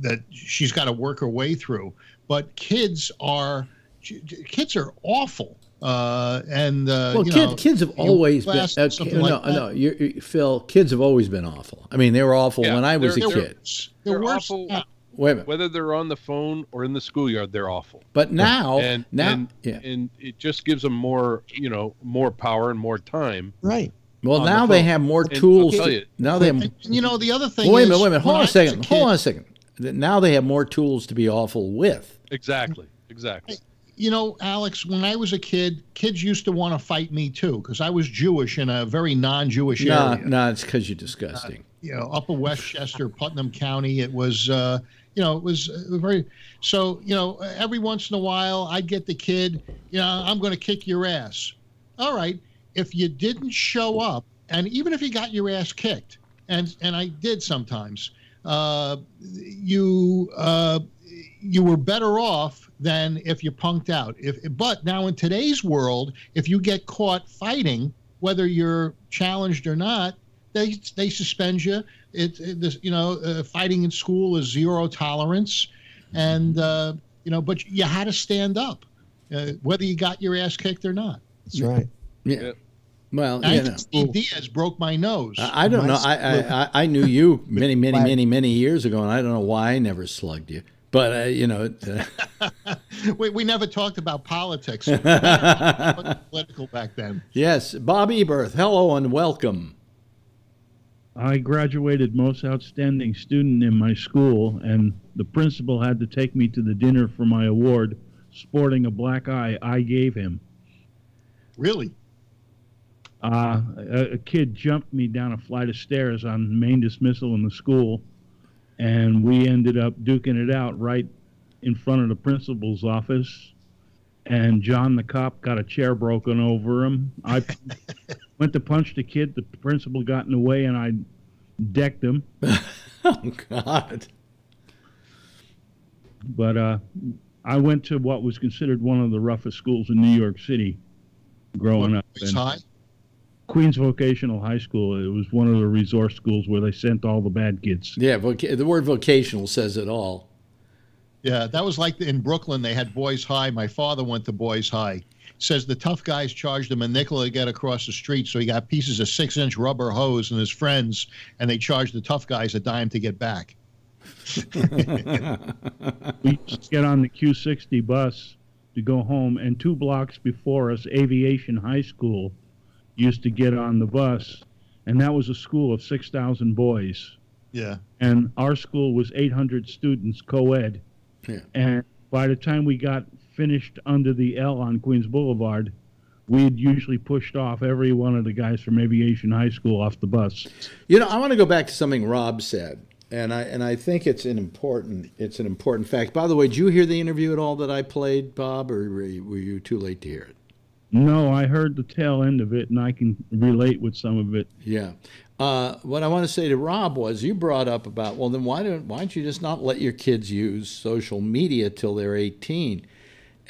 that she's got to work her way through. But kids are awful. Kids have always been. Phil, kids have always been awful. I mean, they were awful when I was a kid. They're worse awful. now. Wait a minute. Whether they're on the phone or in the schoolyard, they're awful. But now, and it just gives them more power and more time. Right. Well, on now the they phone. have more And tools. I'll tell you, Now they have. The other thing. Wait a is, minute. Hold when on a I second. was a kid- Now they have more tools to be awful with. Exactly. Alex, when I was a kid, kids used to want to fight me too, because I was Jewish in a very non-Jewish area. No, it's because you're disgusting. Upper Westchester, Putnam County. It was, it was very. So, every once in a while, I'd get the kid. I'm going to kick your ass. All right. If you didn't show up, and even if you got your ass kicked, and I did sometimes, you were better off than if you punked out. But now in today's world, if you get caught fighting, whether you're challenged or not, they suspend you. Fighting in school is zero tolerance, and but you had to stand up, whether you got your ass kicked or not. That's right. Yeah. Well, Steve Diaz broke my nose. I don't know. I knew you many years ago, and I don't know why I never slugged you. But we never talked about politics. It was political back then. Yes, Bob Eberth. Hello and welcome. I graduated most outstanding student in my school, and the principal had to take me to the dinner for my award, sporting a black eye I gave him. Really? A kid jumped me down a flight of stairs on main dismissal in the school, and we ended up duking it out right in front of the principal's office. And John the cop got a chair broken over him. I went to punch the kid. The principal got in the way, and I decked him. Oh, God. But I went to what was considered one of the roughest schools in New York City growing up. It's high? Queens Vocational High School. It was one of the resource schools where they sent all the bad kids. Yeah, the word vocational says it all. Yeah, that was like in Brooklyn. They had Boys High. My father went to Boys High. Says the tough guys charged him a nickel to get across the street, so he got pieces of 6-inch rubber hose and his friends, and they charged the tough guys a dime to get back. We used to get on the Q60 bus to go home, and 2 blocks before us, Aviation High School used to get on the bus, and that was a school of 6,000 boys. Yeah. And our school was 800 students, co-ed. Yeah. And by the time we got finished under the L on Queens Boulevard, we had usually pushed off every one of the guys from Aviation High School off the bus. You know, I want to go back to something Rob said, and I think it's an important fact. By the way, did you hear the interview at all that I played, Bob, or were you too late to hear it? No, I heard the tail end of it, and I can relate with some of it. Yeah. What I want to say to Rob was, you brought up about, well, then why don't you just not let your kids use social media till they're 18?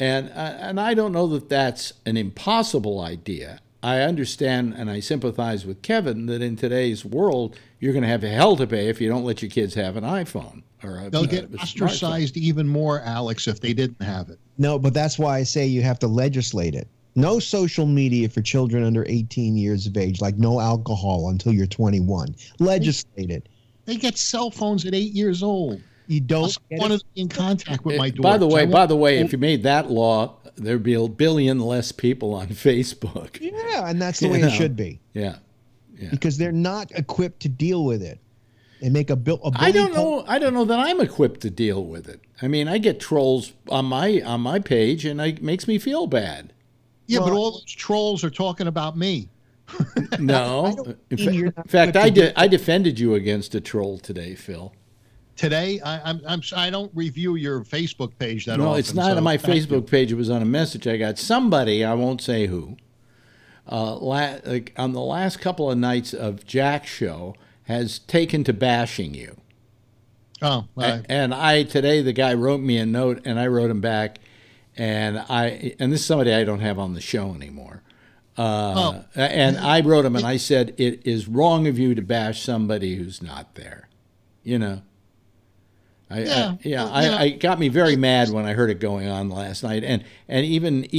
And I don't know that that's an impossible idea. I understand and I sympathize with Kevin that in today's world, you're going to have hell to pay if you don't let your kids have an iPhone. They'll get ostracized even more, Alex, if they didn't have it. No, but that's why I say you have to legislate it. No social media for children under 18 years of age, like no alcohol until you're 21. Legislate it. They get cell phones at 8 years old. You don't want to be in contact with my daughter. By the way, if you made that law, there'd be a billion less people on Facebook. Yeah, and that's the way it should be. Yeah. Because they're not equipped to deal with it. They make a I don't know that I'm equipped to deal with it. I mean, I get trolls on my page, and it makes me feel bad. Yeah, but all those trolls are talking about me. No. In fact, I defended you against a troll today, Phil. Today, I don't review your Facebook page that often. No, it's not on my Facebook page. It was on a message I got. Somebody, I won't say who, on the last couple of nights of Jack's show, has taken to bashing you. Oh, right. And today the guy wrote me a note, and I wrote him back, and this is somebody I don't have on the show anymore. And I wrote him, and I said, it is wrong of you to bash somebody who's not there. You know. I got me very mad when I heard it going on last night, and even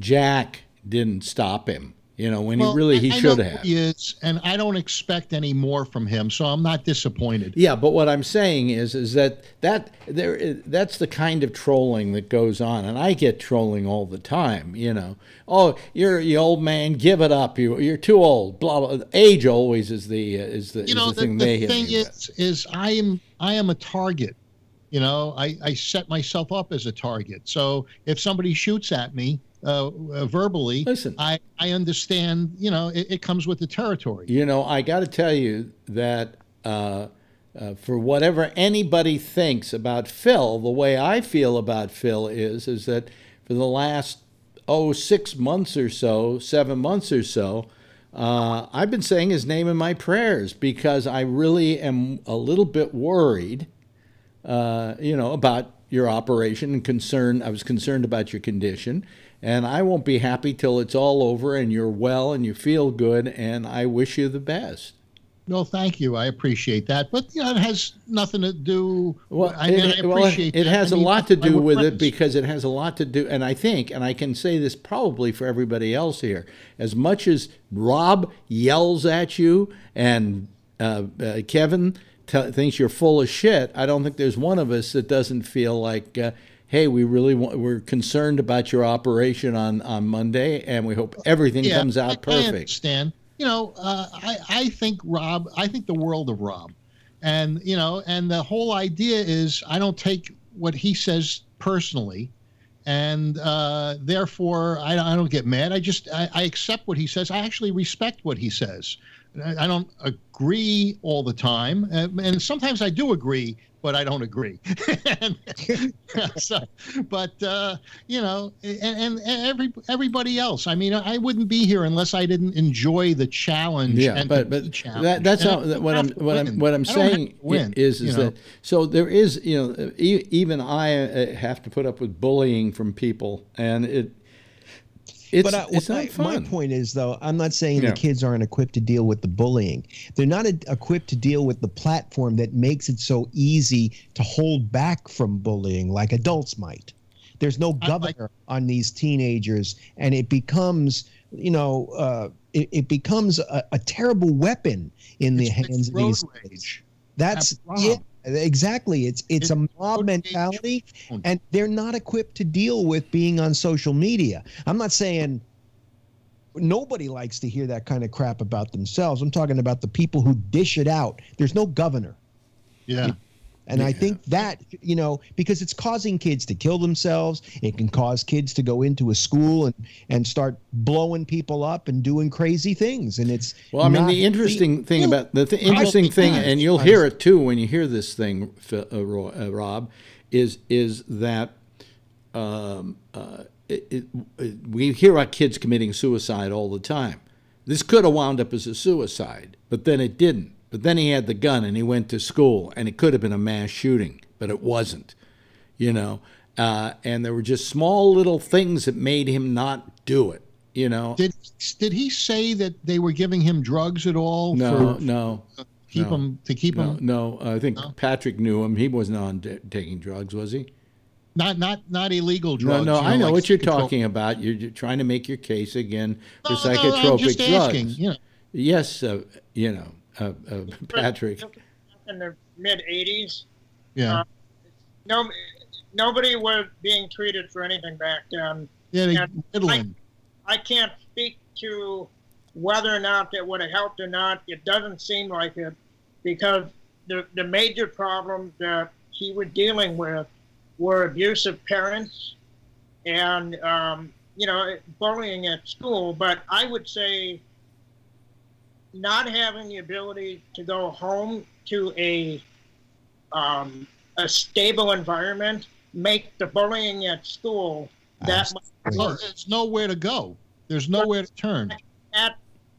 Jack didn't stop him. You know, when he should have. He is, and I don't expect any more from him, so I'm not disappointed. Yeah, but what I'm saying is that's the kind of trolling that goes on, and I get trolling all the time. You know, oh, you old man, give it up. You're too old. Blah blah. Age always is the thing they hit me with. Is I am a target. You know, I set myself up as a target. So if somebody shoots at me verbally, listen, I understand, you know, it comes with the territory. You know, I got to tell you that for whatever anybody thinks about Phil, the way I feel about Phil is that for the last 6 months or so, 7 months or so, I've been saying his name in my prayers because I really am a little bit worried, about your operation and concerned. I was concerned about your condition, and I won't be happy till it's all over and you're well and you feel good, and I wish you the best. No, thank you. I appreciate that. But, you know, it has nothing to do. It has a lot to do with it because it has a lot to do. And I think, and I can say this probably for everybody else here, as much as Rob yells at you and Kevin thinks you're full of shit, I don't think there's one of us that doesn't feel like, hey, we're concerned about your operation on Monday, and we hope everything comes out perfect. I understand. You know, I think the world of Rob. And, you know, and the whole idea is I don't take what he says personally. And therefore, I don't get mad. I accept what he says. I actually respect what he says. I don't agree all the time. And sometimes I do agree, but I don't agree. You know, and everybody else. I mean, I wouldn't be here unless I didn't enjoy the challenge. Yeah, but that's what I'm saying is that so there is, you know, even I have to put up with bullying from people, and it's not fun. My point is, though, I'm not saying the kids aren't equipped to deal with the bullying. They're not equipped to deal with the platform that makes it so easy to hold back from bullying like adults might. There's no governor on these teenagers, and it becomes, you know, it becomes a terrible weapon in the hands of these kids. That's exactly. It's a mob mentality, and they're not equipped to deal with being on social media. I'm not saying nobody likes to hear that kind of crap about themselves. I'm talking about the people who dish it out. There's no governor. Yeah. And I think that, because it's causing kids to kill themselves. It can cause kids to go into a school and start blowing people up and doing crazy things. And it's the interesting thing about interesting thing, and you'll hear it too when you hear this thing, Rob, is that we hear about kids committing suicide all the time. This could have wound up as a suicide, but then it didn't. But then he had the gun and he went to school, and it could have been a mass shooting, but it wasn't, and there were just small little things that made him not do it, Did he say that they were giving him drugs at all? No. To keep him? No, I think Patrick knew him. He wasn't on taking drugs, was he? Not illegal drugs. No, I know what you're talking about. You're trying to make your case again for psychotropic I'm just drugs. Asking, Yes, Patrick. In the mid '80s, yeah, nobody was being treated for anything back then. Yeah, I can't speak to whether or not that would have helped or not. It doesn't seem like it, because the major problem that he was dealing with were abusive parents and bullying at school. But I would say not having the ability to go home to a stable environment make the bullying at school that much worse. There's nowhere to go. There's nowhere to turn.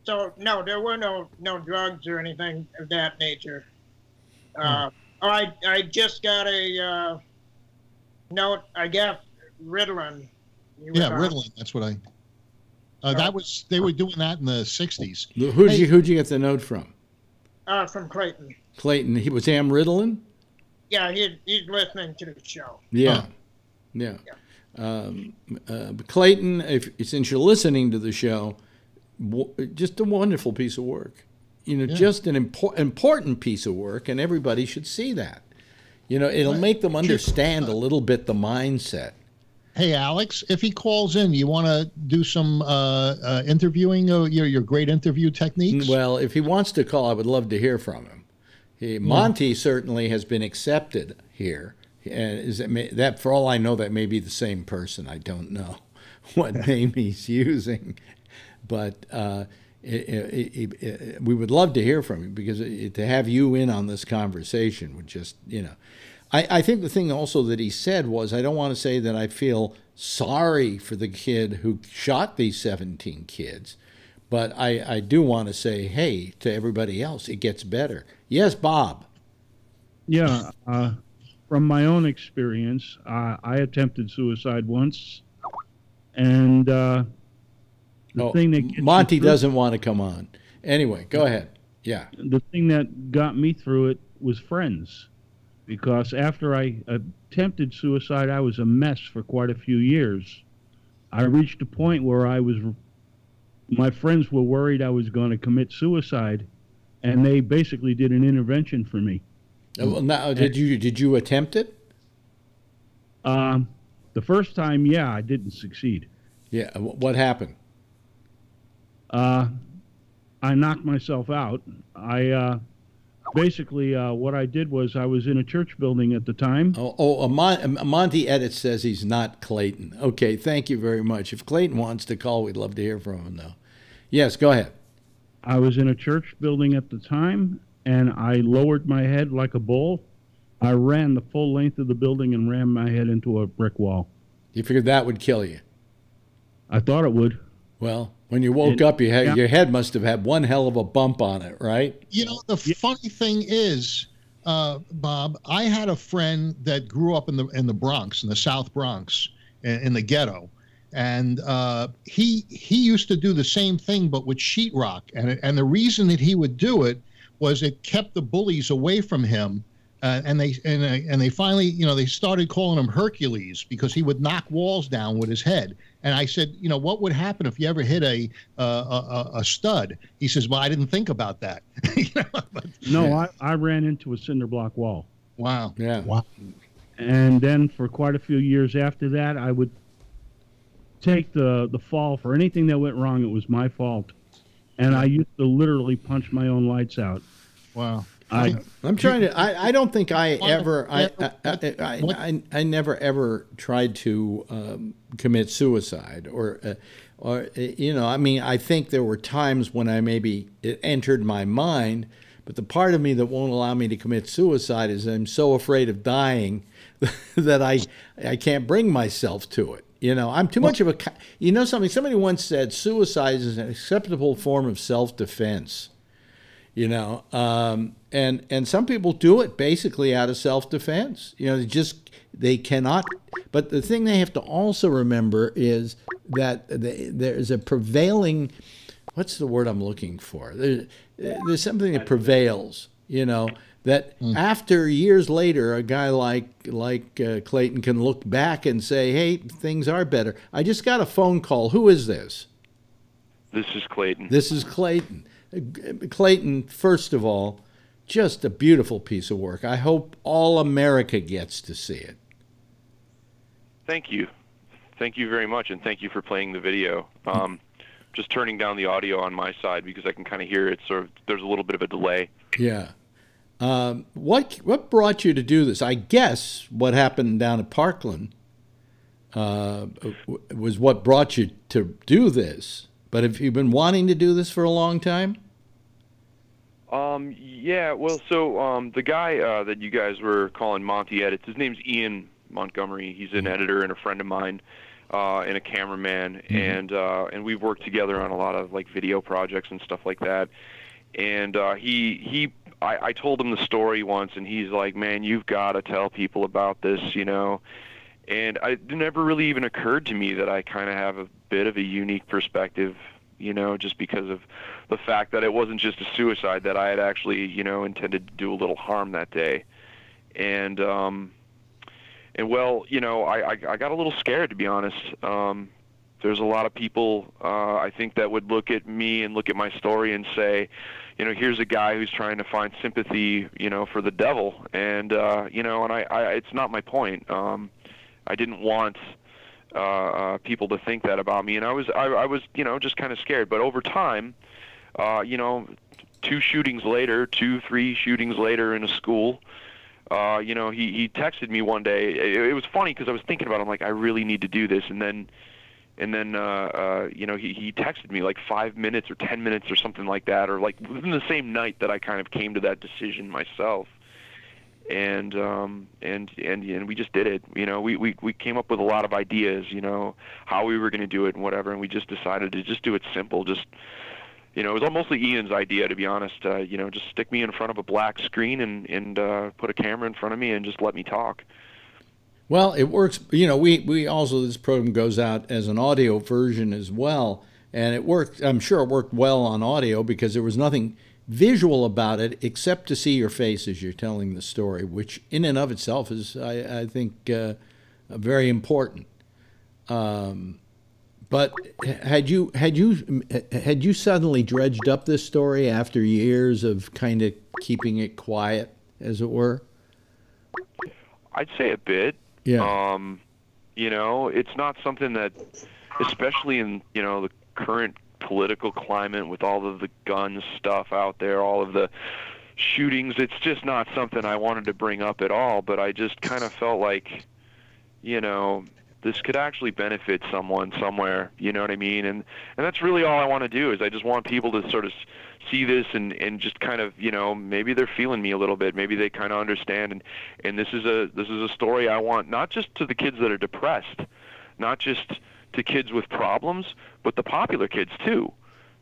So no, there were no drugs or anything of that nature. I just got a note. I guess Ritalin. Ritalin. That's what I. They were doing that in the '60s. Who'd you get the note from? From Clayton. Clayton. He was Am Ritalin? Yeah, he's listening to the show. Yeah. Clayton, since you're listening to the show, just a wonderful piece of work. Just an important piece of work, and everybody should see that. It'll make them understand a little bit the mindset. Hey, Alex, if he calls in, you want to do some interviewing, your great interview techniques? Well, if he wants to call, I would love to hear from him. Monty certainly has been accepted here. And that, for all I know, that may be the same person. I don't know what name he's using. But we would love to hear from him, because to have you in on this conversation would just, I think the thing also that he said was, I don't want to say that I feel sorry for the kid who shot these 17 kids, but I do want to say, hey, to everybody else, it gets better. Yes, Bob. Yeah, from my own experience, I attempted suicide once, and the thing that gets Monty doesn't want to come on. Anyway, go ahead. Yeah. The thing that got me through it was friends. Because after I attempted suicide, I was a mess for quite a few years. I reached a point where my friends were worried I was going to commit suicide, and they basically did an intervention for me. Now, did you attempt it? The first time, yeah, I didn't succeed. Yeah, what happened? I knocked myself out. Basically, what I did was I was in a church building at the time. Monty Edit says he's not Clayton. Okay, thank you very much. If Clayton wants to call, we'd love to hear from him, though. Yes, go ahead. I was in a church building at the time, and I lowered my head like a bull. I ran the full length of the building and rammed my head into a brick wall. You figured that would kill you? I thought it would. Well, when you woke up, your head must have had one hell of a bump on it, right? The funny thing is, Bob, I had a friend that grew up in the Bronx, in the South Bronx, in the ghetto, and he used to do the same thing, but with sheetrock. And the reason that he would do it was it kept the bullies away from him. And they finally, they started calling him Hercules, because he would knock walls down with his head. And I said, what would happen if you ever hit a stud? He says, well, I didn't think about that. I ran into a cinder block wall. Wow. Yeah. Wow. And then for quite a few years after that, I would take the fall for anything that went wrong. It was my fault, and I used to literally punch my own lights out. Wow. I'm trying to. I don't think I ever. I never ever tried to commit suicide or you know. I mean, I think there were times when it entered my mind, but the part of me that won't allow me to commit suicide is I'm so afraid of dying that I can't bring myself to it. You know, I'm too much of a. You know something? Somebody once said suicide is an acceptable form of self-defense. You know, and some people do it basically out of self-defense. You know, they cannot. But the thing they have to also remember is that there's a prevailing. What's the word I'm looking for? There's something that prevails. You know, that after years later, a guy like Clayton can look back and say, "Hey, things are better." I just got a phone call. Who is this? This is Clayton. This is Clayton. Clayton, first of all, just a beautiful piece of work. I hope all America gets to see it. Thank you. Thank you very much, and thank you for playing the video. Just turning down the audio on my side because I can kind of hear it. There's a little bit of a delay. Yeah. What brought you to do this? I guess what happened down at Parkland was what brought you to do this. But have you been wanting to do this for a long time? Yeah, well, so the guy that you guys were calling Monty Edits, his name's Ian Montgomery. He's an editor and a friend of mine and a cameraman, and we've worked together on a lot of like video projects and stuff like that. And I told him the story once, and he's like, "Man, you've got to tell people about this, you know." And it never really even occurred to me that I kind of have a bit of a unique perspective, you know, just because of the fact that it wasn't just a suicide, that I had actually, you know, intended to do a little harm that day. And well, you know, I got a little scared, to be honest. There's a lot of people, I think, that would look at me and look at my story and say, you know, here's a guy who's trying to find sympathy, you know, for the devil. And, you know, and it's not my point. I didn't want people to think that about me, and I was, you know, just kind of scared. But over time, you know, 3 shootings later in a school, you know, he texted me one day. It was funny because I was thinking about it. I'm like, I really need to do this, and then you know, he texted me like 5 minutes or 10 minutes or something like that, or like within the same night that I kind of came to that decision myself. And we just did it. You know, we came up with a lot of ideas, you know, how we were going to do it and whatever, and we just decided to just do it simple. Just, you know, it was mostly Ian's idea, to be honest. You know, just stick me in front of a black screen and put a camera in front of me and just let me talk. Well, it works. You know, we also, this program goes out as an audio version as well, and it worked. I'm sure it worked well on audio because there was nothing visual about it except to see your face as you're telling the story, which in and of itself is, I think, very important. But had you suddenly dredged up this story after years of kind of keeping it quiet, as it were? I'd say a bit. Yeah. You know, it's not something that, especially in, you know, the current political climate with all of the gun stuff out there, all of the shootings, it's just not something I wanted to bring up at all. But I just kind of felt like, you know, this could actually benefit someone somewhere, you know what I mean? And that's really all I want to do, is I just want people to sort of see this and just kind of, you know, maybe they're feeling me a little bit, maybe they kind of understand, and this is a story I want not just to the kids that are depressed, not just to kids with problems, but the popular kids too.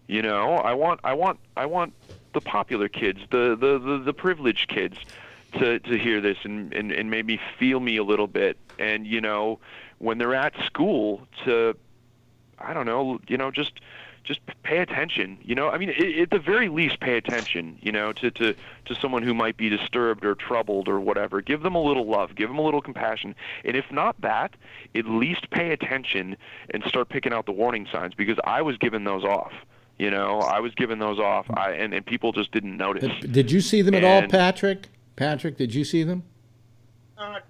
You know, I want the popular kids, the privileged kids to hear this and maybe feel me a little bit. And, you know, when they're at school, to, I don't know, you know, just pay attention, you know. I mean, at the very least, pay attention, you know, to someone who might be disturbed or troubled or whatever. Give them a little love, give them a little compassion. And if not that, at least pay attention and start picking out the warning signs, because I was giving those off. You know, I was giving those off, and people just didn't notice. Did you see them at all, Patrick? Patrick, did you see them?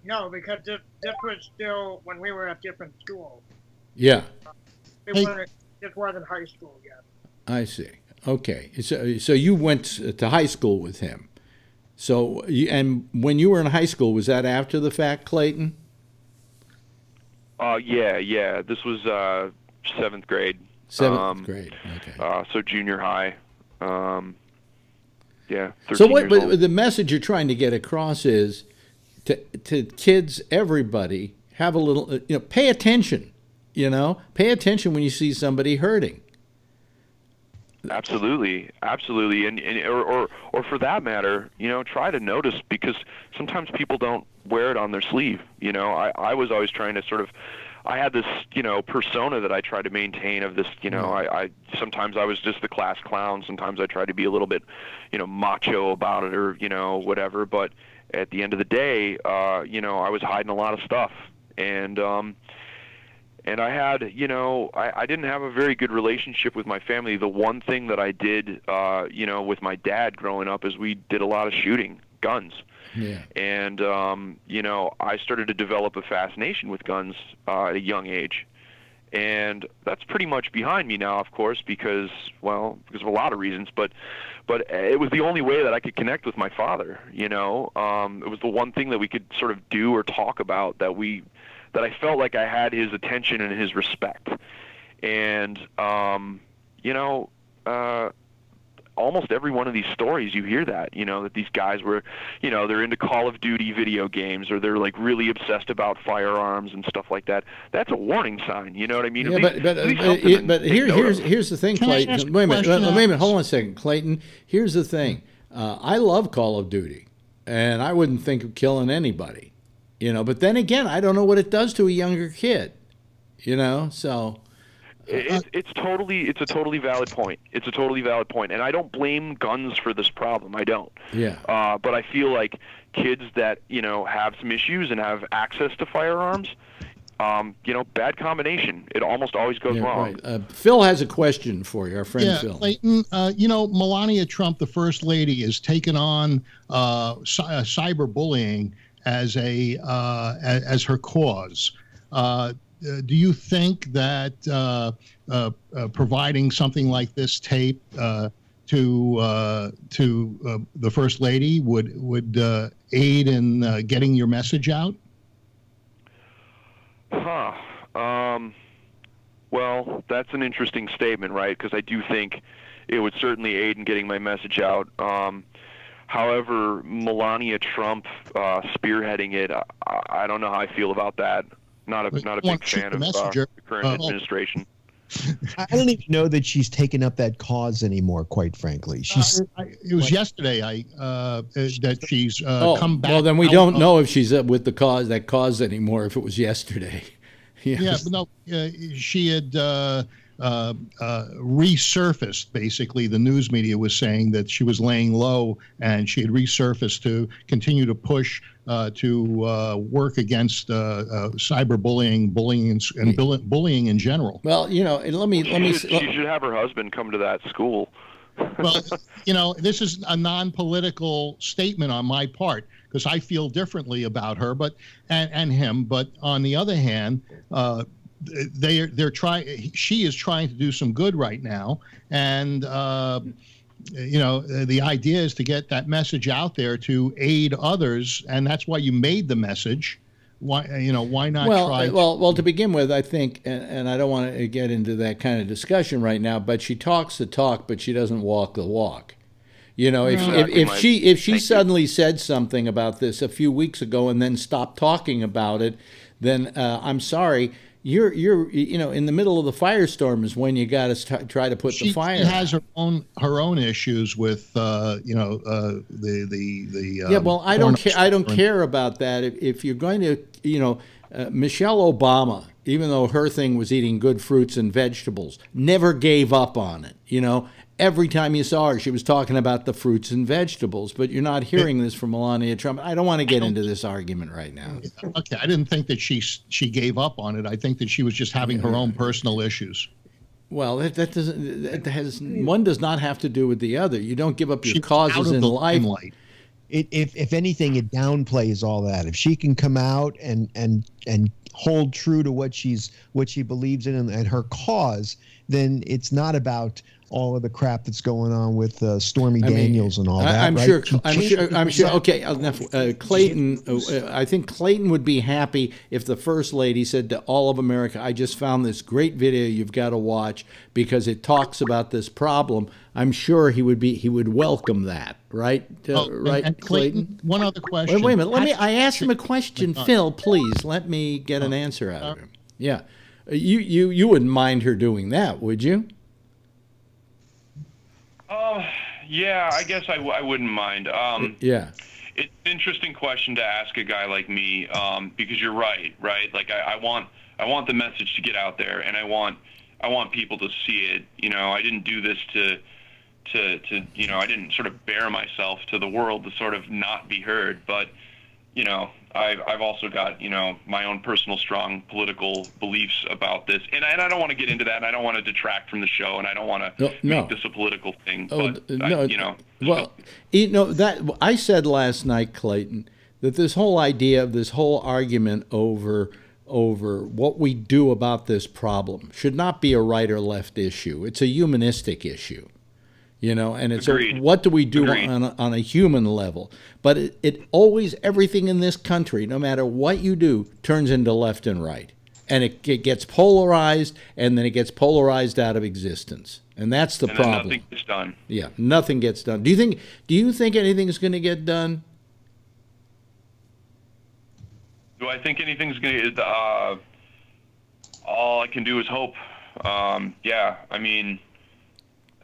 No, because this was still when we were at different schools. Yeah. It just wasn't high school yet. I see. Okay. So you went to high school with him. So, and when you were in high school, was that after the fact, Clayton? Yeah. This was 7th grade. 7th grade. Okay. So junior high. Yeah. So but the message you're trying to get across is to kids, everybody, have a little, pay attention. Pay attention when you see somebody hurting. Absolutely, and or for that matter, try to notice, because sometimes people don't wear it on their sleeve. I was always trying to sort of, I had this persona that I tried to maintain of this. I sometimes I was just the class clown. Sometimes I tried to be a little bit, macho about it, or whatever. But at the end of the day, I was hiding a lot of stuff, and I had, I didn't have a very good relationship with my family. The one thing that I did, with my dad growing up is we did a lot of shooting guns. Yeah. And, I started to develop a fascination with guns at a young age. And that's pretty much behind me now, of course, because of a lot of reasons. But it was the only way that I could connect with my father, It was the one thing that we could sort of do or talk about that I felt like I had his attention and his respect. And, almost every one of these stories you hear that, that these guys were, they're into Call of Duty video games, or they're like really obsessed about firearms and stuff like that. That's a warning sign, you know what I mean? Yeah, but here's the thing, Clayton. Wait a minute, hold on a second, Clayton. Here's the thing. I love Call of Duty, and I wouldn't think of killing anybody. But then again, I don't know what it does to a younger kid, so. It's a totally valid point. It's a totally valid point. And I don't blame guns for this problem. I don't. Yeah. But I feel like kids that, have some issues and have access to firearms, bad combination. It almost always goes wrong. Right. Phil has a question for you, our friend Phil. Clayton, Melania Trump, the First Lady, has taken on cyberbullying as as her cause. Do you think that providing something like this tape to the First Lady would aid in getting your message out? Well, that's an interesting statement, right? Because I do think it would certainly aid in getting my message out. However, Melania Trump spearheading it, I don't know how I feel about that. Not a big fan of the current administration. I don't even know that she's taken up that cause anymore, quite frankly. It was yesterday that she's come back. Well, then we don't know if she's with that cause anymore, if it was yesterday. Yes. Yeah, but no, she had resurfaced. Basically, the news media was saying that she was laying low, and she had resurfaced to continue to push to work against cyberbullying, bullying in general. Well, let me. She should have her husband come to that school. Well, this is a non-political statement on my part, because I feel differently about her, and him. But on the other hand, she is trying to do some good right now, and the idea is to get that message out there to aid others, and that's why you made the message. Why not try? Well, to begin with, I think, and I don't want to get into that kind of discussion right now, but she talks the talk, but she doesn't walk the walk. If she suddenly said something about this a few weeks ago and then stopped talking about it, then I'm sorry. You're in the middle of the firestorm is when you got to try to put the fire. She has her own issues with the yeah. Well, I don't care about that. If you're going to Michelle Obama, even though her thing was eating good fruits and vegetables, never gave up on it. Every time you saw her, she was talking about the fruits and vegetables. But you're not hearing this from Melania Trump. I don't want to get into this argument right now. Okay, I didn't think that she gave up on it. I think that she was just having her own personal issues. Well, one does not have to do with the other. You don't give up your causes in life. if anything, it downplays all that. If she can come out and hold true to what she believes in and her cause, then it's not about all of the crap that's going on with Stormy Daniels and all that. I'm right? sure. Okay, enough. Clayton, I think Clayton would be happy if the First Lady said to all of America, "I just found this great video you've got to watch because it talks about this problem." I'm sure he would welcome that, right? Right, and Clayton. One other question. Wait a minute. I asked him a question, Phil. Please let me get an answer out of him. Yeah, you wouldn't mind her doing that, would you? Yeah, I guess I wouldn't mind. Yeah. It's an interesting question to ask a guy like me, because you're right? Like I want the message to get out there, and I want people to see it. You know, I didn't do this to you know, I didn't sort of bare myself to the world to sort of not be heard, but you know, I've also got, you know, my own personal strong political beliefs about this, and I don't want to get into that, and I don't want to detract from the show, and I don't want to make this a political thing. But you know, well, you know that I said last night, Clayton, that this whole idea of this whole argument over what we do about this problem should not be a right or left issue. It's a humanistic issue. You know, and it's what do we do on a human level? But it always, everything in this country, no matter what you do, turns into left and right. And it gets polarized, and then it gets polarized out of existence. And that's the problem. Nothing gets done. Yeah, nothing gets done. Do you think anything's going to get done? Do I think anything's going to get all I can do is hope. Yeah, I mean,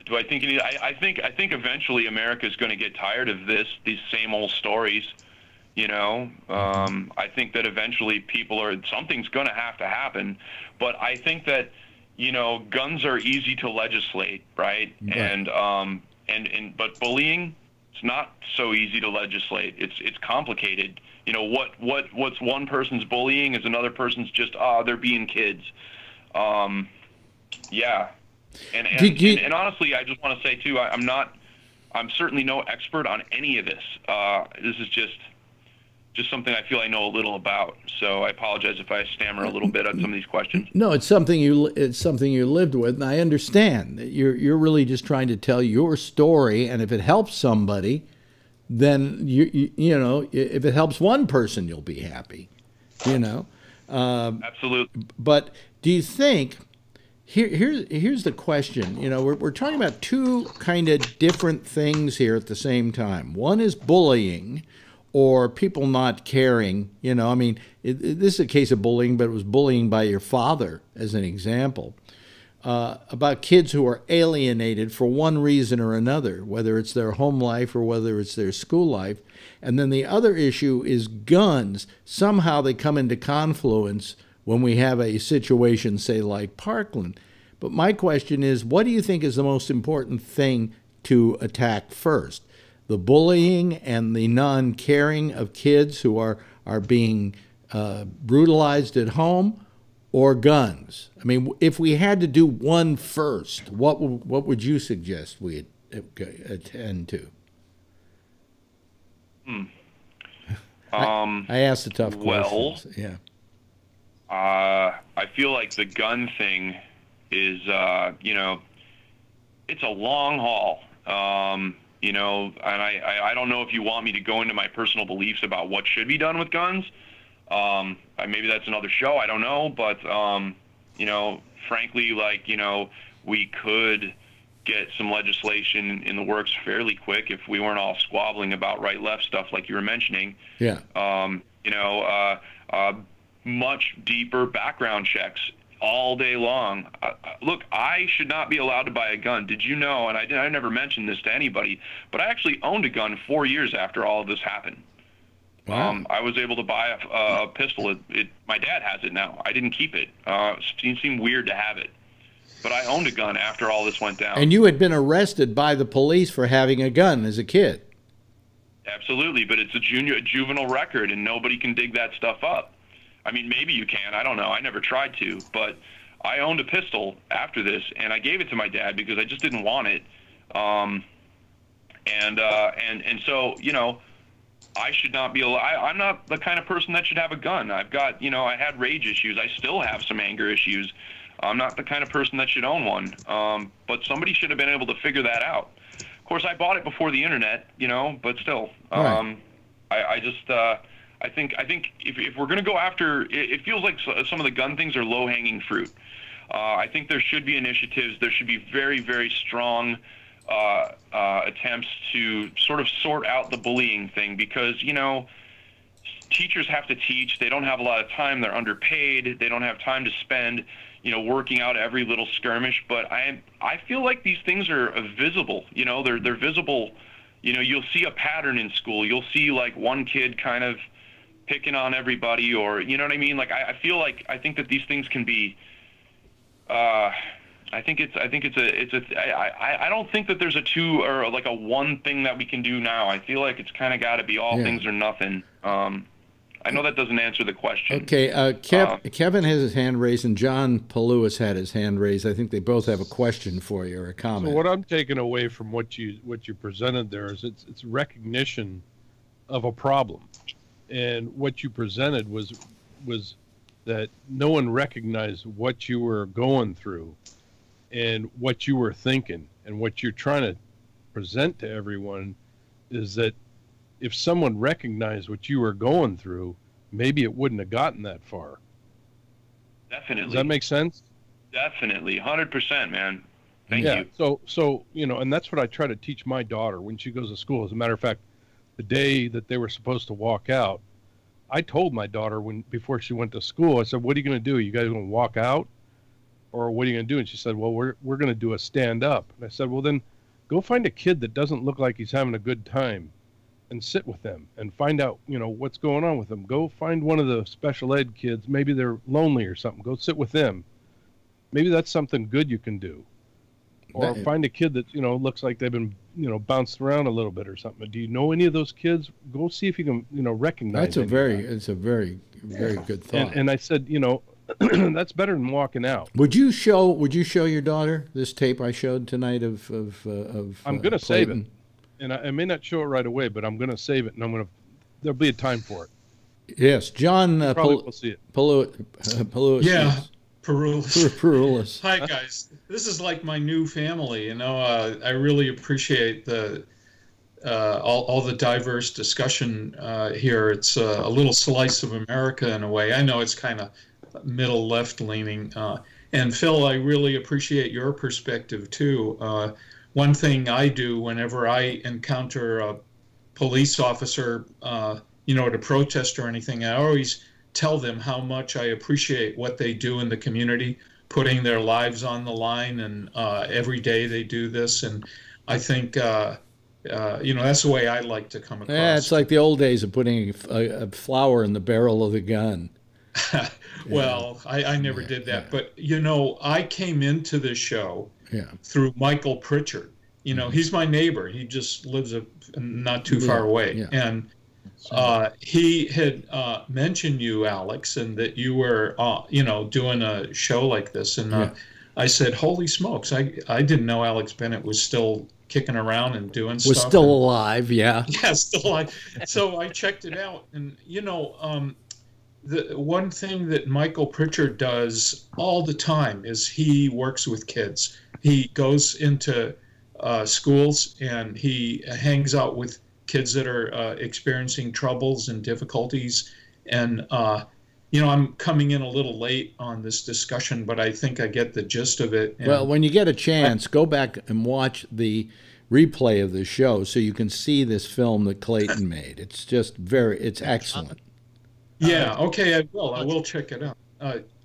do I think I think eventually America is going to get tired of these same old stories, you know. I think that eventually something's going to have to happen, but I think that, you know, guns are easy to legislate, right? And but bullying, it's not so easy to legislate. It's complicated. You know, what's one person's bullying is another person's just they're being kids. Yeah. And honestly, I just want to say too, I'm certainly no expert on any of this. This is just something I feel I know a little about. So I apologize if I stammer a little bit on some of these questions. No, it's something you lived with, and I understand that you're really just trying to tell your story, and if it helps somebody, then you know, if it helps one person, you'll be happy, you know. Absolutely. But do you think? Here's the question. You know, we're talking about two kind of different things here at the same time. One is bullying, or people not caring. You know, I mean, this is a case of bullying, but it was bullying by your father, as an example, about kids who are alienated for one reason or another, whether it's their home life or whether it's their school life. And then the other issue is guns. Somehow they come into confluence when we have a situation, say, like Parkland. But my question is, what do you think is the most important thing to attack first? The bullying and the non-caring of kids who are being brutalized at home, or guns? I mean, if we had to do one first, what would you suggest we attend to? I asked the tough questions. Yeah. I feel like the gun thing is, you know, it's a long haul. You know, and I don't know if you want me to go into my personal beliefs about what should be done with guns. Maybe that's another show. I don't know. But, you know, frankly, like, you know, we could get some legislation in the works fairly quick if we weren't all squabbling about right-left stuff like you were mentioning. Yeah. You know, much deeper background checks all day long. Look, I should not be allowed to buy a gun. Did you know, and I never mentioned this to anybody, but I actually owned a gun 4 years after all of this happened. Wow. I was able to buy a pistol. My dad has it now. I didn't keep it. It seemed weird to have it. But I owned a gun after all this went down. And you had been arrested by the police for having a gun as a kid. Absolutely, but it's a juvenile record, and nobody can dig that stuff up. I mean, maybe you can. I don't know. I never tried to. But I owned a pistol after this, and I gave it to my dad because I just didn't want it. And so, you know, I should not be I'm not the kind of person that should have a gun. I've got, I had rage issues. I still have some anger issues. I'm not the kind of person that should own one. But somebody should have been able to figure that out. Of course, I bought it before the internet, but still. Right. I think if we're going to go after, it feels like some of the gun things are low-hanging fruit. I think there should be initiatives. There should be very, very strong attempts to sort of sort out the bullying thing, because teachers have to teach. They don't have a lot of time. They're underpaid. They don't have time to spend working out every little skirmish. But I feel like these things are visible. They're visible. You'll see a pattern in school. You'll see like one kid kind of picking on everybody, or you know what I mean. Like I think that these things can be. I don't think that there's a two or like a one thing that we can do now. I feel like it's kind of got to be all things or nothing. I know that doesn't answer the question. Okay, Kevin has his hand raised, and John Palou had his hand raised. I think they both have a question for you or a comment. So what I'm taking away from what you presented there is it's recognition of a problem, and what you presented was that no one recognized what you were going through and what you were thinking, and what you're trying to present to everyone is that if someone recognized what you were going through, maybe it wouldn't have gotten that far. Definitely. Does that make sense? Definitely. 100%, man. Thank you. So, and that's what I try to teach my daughter when she goes to school. As a matter of fact, the day that they were supposed to walk out, I told my daughter before she went to school, I said, "What are you going to do? You guys going to walk out? Or what are you going to do?" And she said, "Well, we're going to do a stand up." And I said, "Well, then go find a kid that doesn't look like he's having a good time and sit with them and find out, what's going on with them. Go find one of the special ed kids. Maybe they're lonely or something. Go sit with them. Maybe that's something good you can do. Or find a kid that, looks like they've been, bounced around a little bit or something. Do you know any of those kids? Go see if you can, recognize them." It's a very, very good thought. And I said, that's better than walking out. Would you show your daughter this tape I showed tonight of I'm going to save it. And I may not show it right away, but I'm going to save it, and there'll be a time for it. Yes, John probably will see it. Perulis. Yeah, Perulis. Hi, guys. This is like my new family. I really appreciate all the diverse discussion here. It's a little slice of America in a way. I know it's kind of middle left leaning. And Phil, I really appreciate your perspective too. One thing I do whenever I encounter a police officer, at a protest or anything, I always tell them how much I appreciate what they do in the community, putting their lives on the line, and every day they do this. And I think, that's the way I like to come across. Yeah, it's like the old days of putting a flower in the barrel of the gun. Well, I never did that. But, I came into this show through Michael Pritchard. He's my neighbor. He just lives not too far away. Yeah. And he had mentioned you, Alex, and that you were, doing a show like this. And I said, holy smokes, I didn't know Alex Bennett was still kicking around and doing stuff. Was still alive, yeah. Yeah, still alive. So I checked it out. And, the one thing that Michael Pritchard does all the time is he works with kids. He goes into schools and he hangs out with kids that are experiencing troubles and difficulties. And, I'm coming in a little late on this discussion, but I think I get the gist of it. And well, when you get a chance, go back and watch the replay of the show so you can see this film that Clayton made. It's just it's excellent. Yeah, okay, I will. I will check it out.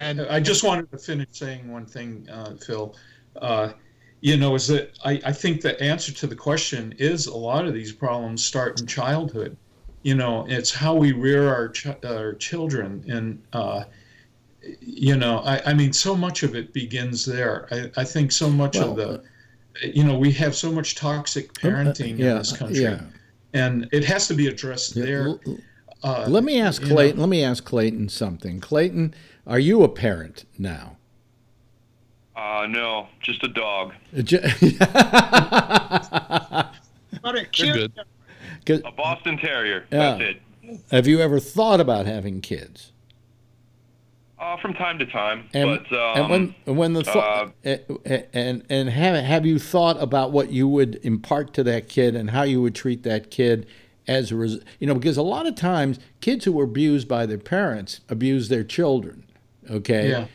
And I just wanted to finish saying one thing, Phil. Is that I think the answer to the question is a lot of these problems start in childhood. It's how we rear our children. And, I mean, so much of it begins there. I think so much of we have so much toxic parenting in this country. And it has to be addressed there. Let me ask Clayton. Let me ask Clayton something. Clayton, are you a parent now? No, just a dog. What a cute. Good. A Boston Terrier. That's it. Have you ever thought about having kids? From time to time, And when the thought and have you thought about what you would impart to that kid and how you would treat that kid as a result? You know, because a lot of times kids who were abused by their parents abuse their children. Okay, Yeah.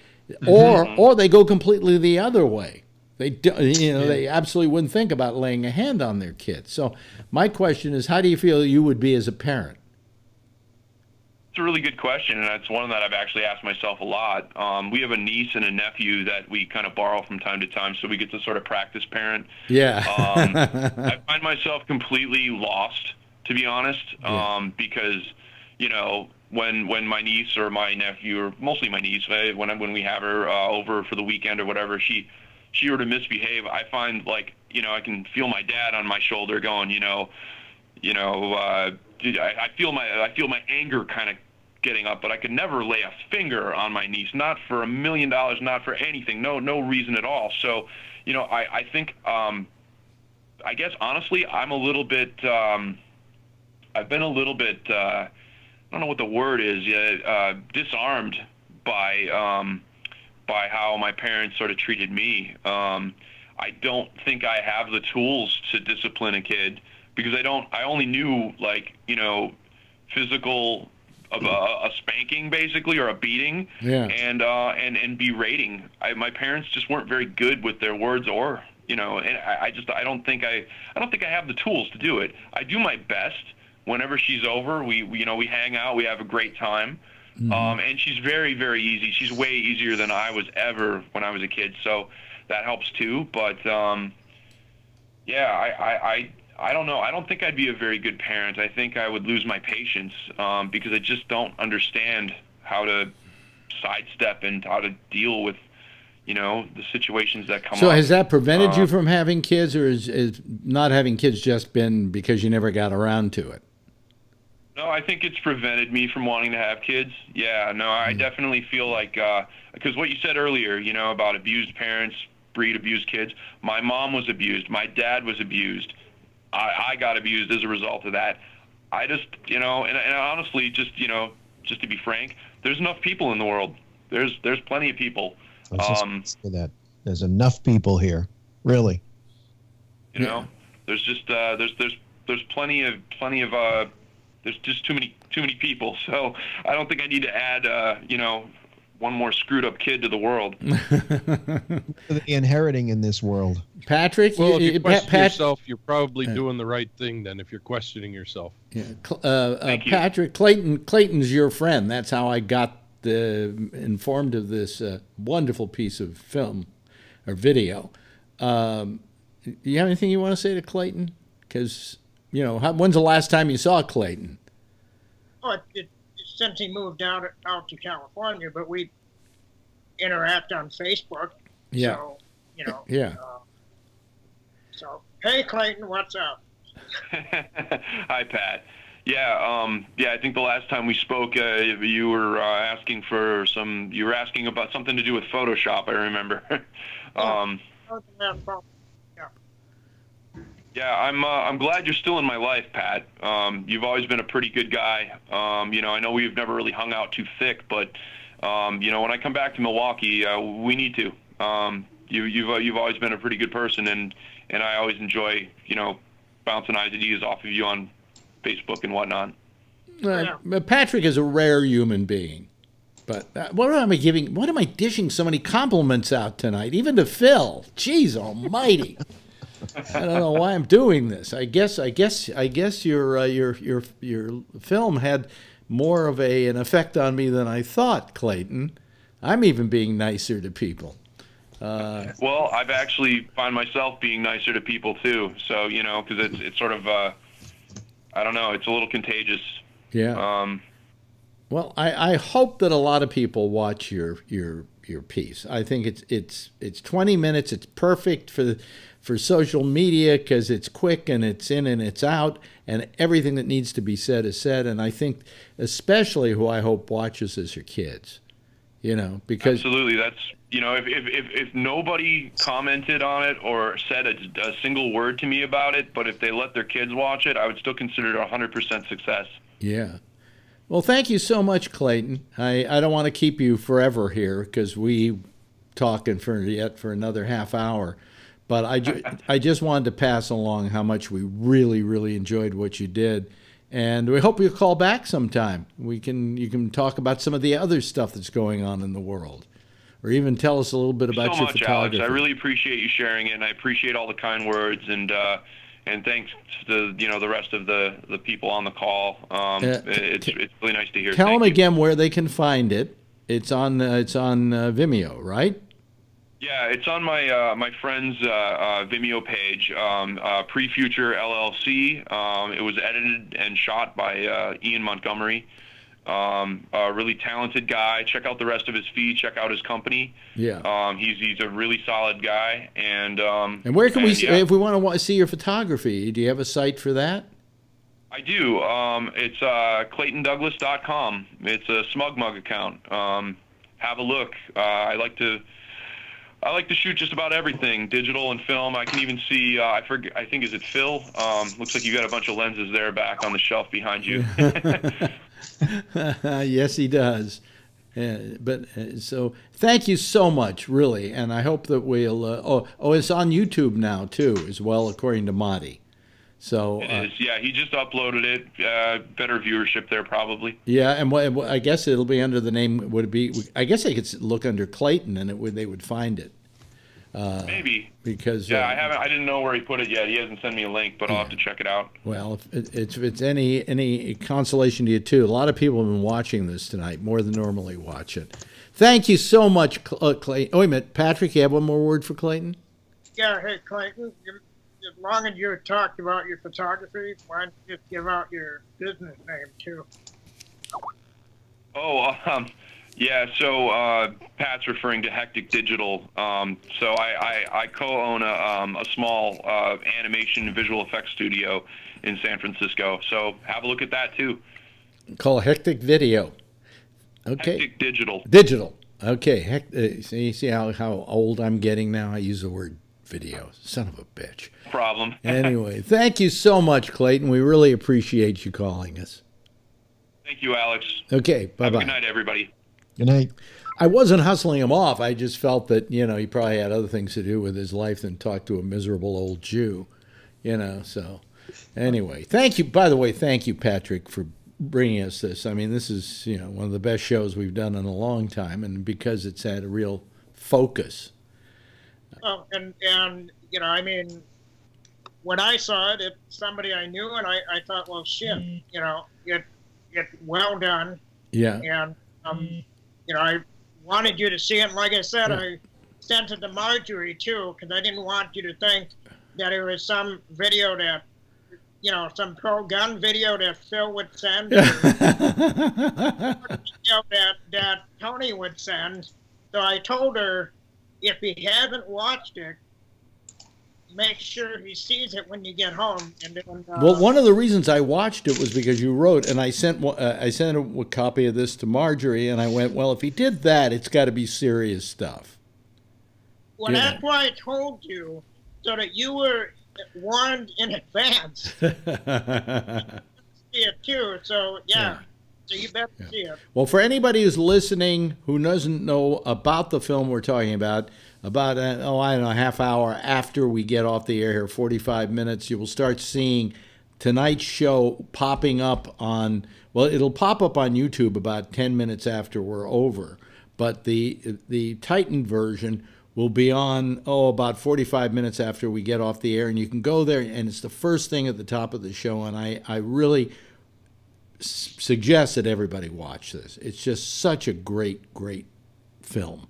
or they go completely the other way. They do, they absolutely wouldn't think about laying a hand on their kids. So my question is, how do you feel you would be as a parent? It's a really good question, and it's one that I've actually asked myself a lot. We have a niece and a nephew that we kind of borrow from time to time, so we get to sort of practice parent. Yeah. I find myself completely lost, to be honest, because, you know, when my niece or my nephew, or mostly my niece, when we have her over for the weekend or whatever, she were to misbehave, I find, like, you know, I can feel my dad on my shoulder going, I feel my anger kind of getting up, but I could never lay a finger on my niece, not for $1 million, not for anything, no reason at all. So, you know, I think, I guess honestly, I'm a little bit, I've been a little bit, I don't know what the word is, disarmed by how my parents sort of treated me. I don't think I have the tools to discipline a kid, because I only knew, like, you know, physical, a spanking basically, or a beating, and berating. My parents just weren't very good with their words, or, you know, and I don't think I have the tools to do it. I do my best whenever she's over. We hang out, we have a great time. And she's very, very easy. She's way easier than I was ever when I was a kid, so that helps too. But I don't know. I don't think I'd be a very good parent. I think I would lose my patience, because I just don't understand how to sidestep and how to deal with, you know, the situations that come up. So has that prevented you from having kids, or is not having kids just been because you never got around to it? No, I think it's prevented me from wanting to have kids. Yeah, no, I definitely feel like, because what you said earlier, you know, about abused parents breed abused kids. My mom was abused. My dad was abused. I got abused as a result of that. I just, you know, and honestly, just, you know, just to be frank, there's enough people in the world. There's plenty of people. There's enough people here, really. You know, there's just there's plenty of there's just too many people. So I don't think I need to add you know, one more screwed up kid to the world. Inheriting in this world. Patrick, well, if you question yourself, you're probably doing the right thing then, if you're questioning yourself. Yeah. Patrick, Clayton's your friend. That's how I got informed of this wonderful piece of film or video. Do you have anything you want to say to Clayton? Because, you know, when's the last time you saw Clayton? Oh, since he moved out to California, but we interact on Facebook. Yeah. So, you know. Yeah. So, hey, Clayton, what's up? Hi, Pat. Yeah, I think the last time we spoke, you were asking for you were asking about something to do with Photoshop, I remember. Yeah, I'm glad you're still in my life, Pat. You've always been a pretty good guy. You know, I know we've never really hung out too thick, but you know, when I come back to Milwaukee, we need to. You've always been a pretty good person, and I always enjoy, you know, bouncing ideas off of you on Facebook and whatnot. Patrick is a rare human being. But what am I dishing so many compliments out tonight, even to Phil? Jeez almighty. I don't know why I'm doing this. I guess your film had more of an effect on me than I thought, Clayton. I'm even being nicer to people. Well, I've actually found myself being nicer to people too. So, you know, because it's sort of I don't know, it's a little contagious. Yeah. Well, I hope that a lot of people watch your piece. I think it's 20 minutes. It's perfect for social media because it's quick and it's in and it's out, and everything that needs to be said is said. And I think especially who I hope watches is your kids, you know, because absolutely, you know, if nobody commented on it or said a single word to me about it, but if they let their kids watch it, I would still consider it 100% success. Yeah. Well, thank you so much, Clayton. I don't want to keep you forever here because we talking for another half hour. But I just wanted to pass along how much we really, really enjoyed what you did. And we hope you'll call back sometime. You can talk about some of the other stuff that's going on in the world. Or even tell us a little bit about your photography. Alex. I really appreciate you sharing it, and I appreciate all the kind words, and thanks to the rest of the people on the call. It's really nice to hear. Tell them again where they can find it. It's on Vimeo, right? Yeah, it's on my friend's Vimeo page, Pre-Future LLC. It was edited and shot by Ian Montgomery. A really talented guy. Check out the rest of his feed. Check out his company. Yeah. He's a really solid guy. And where can we see, if we want to see your photography? Do you have a site for that? I do. It's ClaytonDouglas.com. It's a SmugMug account. Have a look. I like to shoot just about everything, digital and film. I can even see, I think, is it Phil? Looks like you got a bunch of lenses there back on the shelf behind you. Yes, he does. So thank you so much, really. And I hope that we'll, it's on YouTube now, too, as well, according to Monty. So it is. Yeah, he just uploaded it. Better viewership there, probably. Yeah, and I guess it'll be under the name. Would it be? I guess they could look under Clayton, and they would find it. Maybe because I didn't know where he put it yet. He hasn't sent me a link, but I'll have to check it out. Well, if it's any consolation to you too, a lot of people have been watching this tonight more than normally watch it. Thank you so much, Clayton. Oh, wait a minute, Patrick, you have one more word for Clayton? Yeah, hey Clayton. As long as you talked about your photography, why don't you just give out your business name too? Oh, yeah. So Pat's referring to Hectic Digital. So I co-own a small animation and visual effects studio in San Francisco. So have a look at that too. Call Hectic Video. Okay. Hectic Digital. Digital. Okay. See how old I'm getting now? I use the word video. Son of a bitch. Problem. Anyway, thank you so much, Clayton. We really appreciate you calling us. Thank you, Alex. Okay, bye-bye. Good night, everybody. Good night. I wasn't hustling him off. I just felt that, he probably had other things to do with his life than talk to a miserable old Jew, so anyway. Thank you. By the way, thank you, Patrick, for bringing us this. I mean, this is, one of the best shows we've done in a long time, and because it's had a real focus. Oh, and I mean, when I saw it, it's somebody I knew, and I thought, well, shit, it's well done. Yeah. And, I wanted you to see it. And like I said, I sent it to Marjorie, too, because I didn't want you to think that it was some video that, some pro-gun video that Phil would send, or that Tony would send. So I told her, if he hasn't watched it, make sure he sees it when you get home. And then, well, one of the reasons I watched it was because you wrote, and I sent a copy of this to Marjorie, and I went, well, if he did that, it's got to be serious stuff. Well, that's why I told you, so that you were warned in advance. See it too. So yeah. So you better see it. Well, for anybody who's listening who doesn't know about the film we're talking about I don't know, a half hour after we get off the air here, 45 minutes, you will start seeing tonight's show popping up on, well, it'll pop up on YouTube about 10 minutes after we're over. But the Titan version will be on, about 45 minutes after we get off the air. And you can go there, and it's the first thing at the top of the show. And I really suggest that everybody watch this. It's just such a great, great film.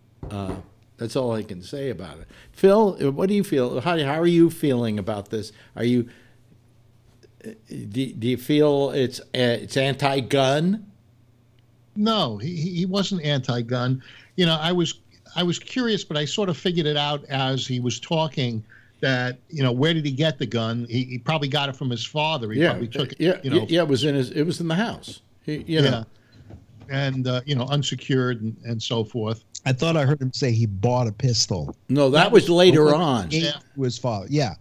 That's all I can say about it. Phil, what do you feel? How are you feeling about this? Do you feel it's anti-gun? No, he wasn't anti-gun. I was curious, but I sort of figured it out as he was talking. That where did he get the gun? He probably got it from his father. He probably took it. Yeah, it was in the house. Yeah, and unsecured and so forth. I thought I heard him say he bought a pistol. No, that was later on. To his father. Yeah.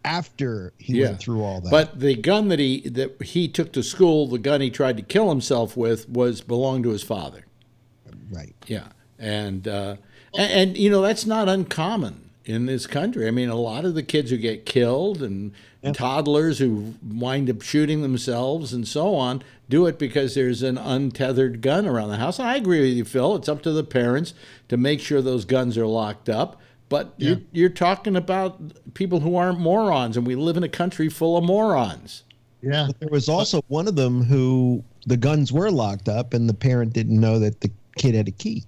After he went through all that. But the gun that he took to school, the gun he tried to kill himself with, belonged to his father. Right. Yeah. And you know, that's not uncommon in this country. I mean, a lot of the kids who get killed and toddlers who wind up shooting themselves and so on do it because there's an untethered gun around the house. I agree with you, Phil. It's up to the parents to make sure those guns are locked up. But you're talking about people who aren't morons, and we live in a country full of morons. Yeah. But there was also one of them who the guns were locked up, and the parent didn't know that the kid had a key.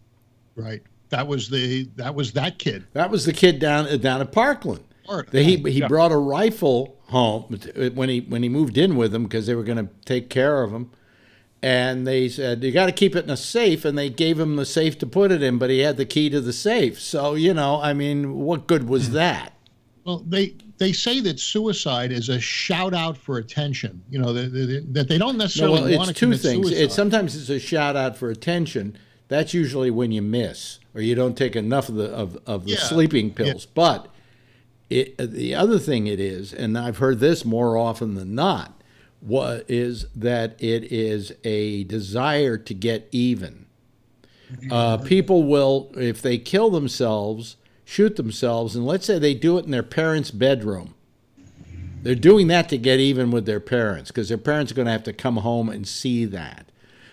Right. That was that kid. That was the kid down at Parkland. He brought a rifle home when he moved in with them because they were going to take care of him. And they said, you got to keep it in a safe. And they gave him the safe to put it in, but he had the key to the safe. So, you know, I mean, what good was that? Well, they say that suicide is a shout out for attention. You know, that they don't necessarily want to commit suicide. It's two things. Sometimes it's a shout out for attention. That's usually when you miss or you don't take enough of the sleeping pills. But the other thing it is, and I've heard this more often than not, is that it is a desire to get even. People will, if they kill themselves, shoot themselves, and let's say they do it in their parents' bedroom. They're doing that to get even with their parents because their parents are going to have to come home and see that.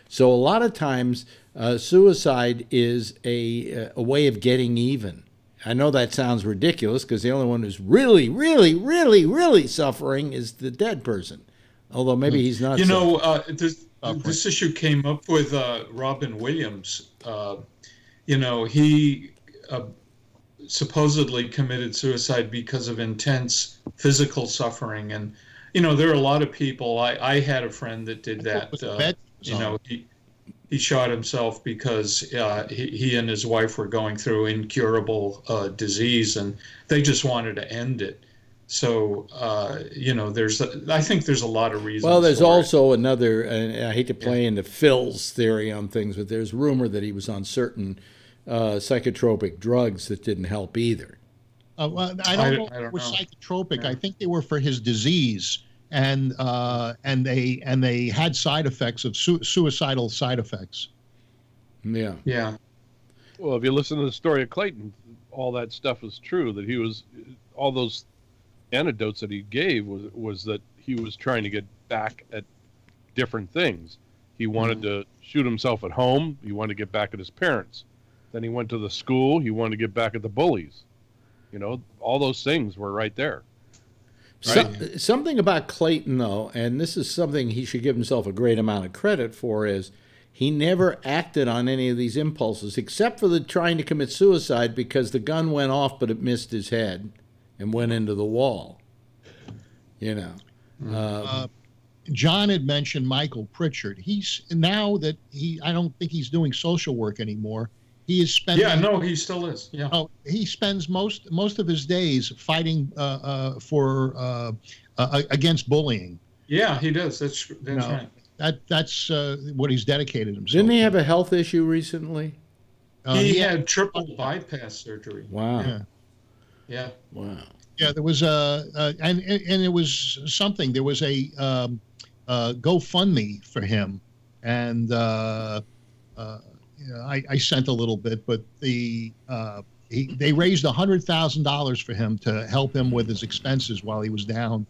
So a lot of times, suicide is a way of getting even. I know that sounds ridiculous because the only one who's really, really, really, really suffering is the dead person. Although maybe he's not. You know, this issue came up with Robin Williams. You know, he supposedly committed suicide because of intense physical suffering. And, you know, there are a lot of people. I had a friend that did that. You know, he shot himself because he and his wife were going through incurable disease, and they just wanted to end it. So, you know, I think there's a lot of reasons. Well, there's also another, and I hate to play into Phil's theory on things, but there's rumor that he was on certain psychotropic drugs that didn't help either. Well, I don't know if they were psychotropic. I think they were for his disease, and they had side effects of suicidal side effects. Yeah. Yeah. Well, if you listen to the story of Clayton, all that stuff was true. That he was all those anecdotes that he gave was that he was trying to get back at different things. He wanted to shoot himself at home. He wanted to get back at his parents. Then he went to the school. He wanted to get back at the bullies. You know, all those things were right there. Right? Something about Clayton, though, and this is something he should give himself a great amount of credit for, is he never acted on any of these impulses, except for the trying to commit suicide because the gun went off, but it missed his head and went into the wall. You know. John had mentioned Michael Pritchard. He's now that I don't think he's doing social work anymore. He is spending. Yeah, no, he still is. Yeah. Oh, he spends most of his days fighting against bullying. Yeah, he does. That's right. That's what he's dedicated himself. Didn't he have a health issue recently? He had triple bypass surgery. Wow. Yeah. Wow. Yeah, there was and it was something. There was a GoFundMe for him, and I sent a little bit, but they raised $100,000 for him to help him with his expenses while he was down.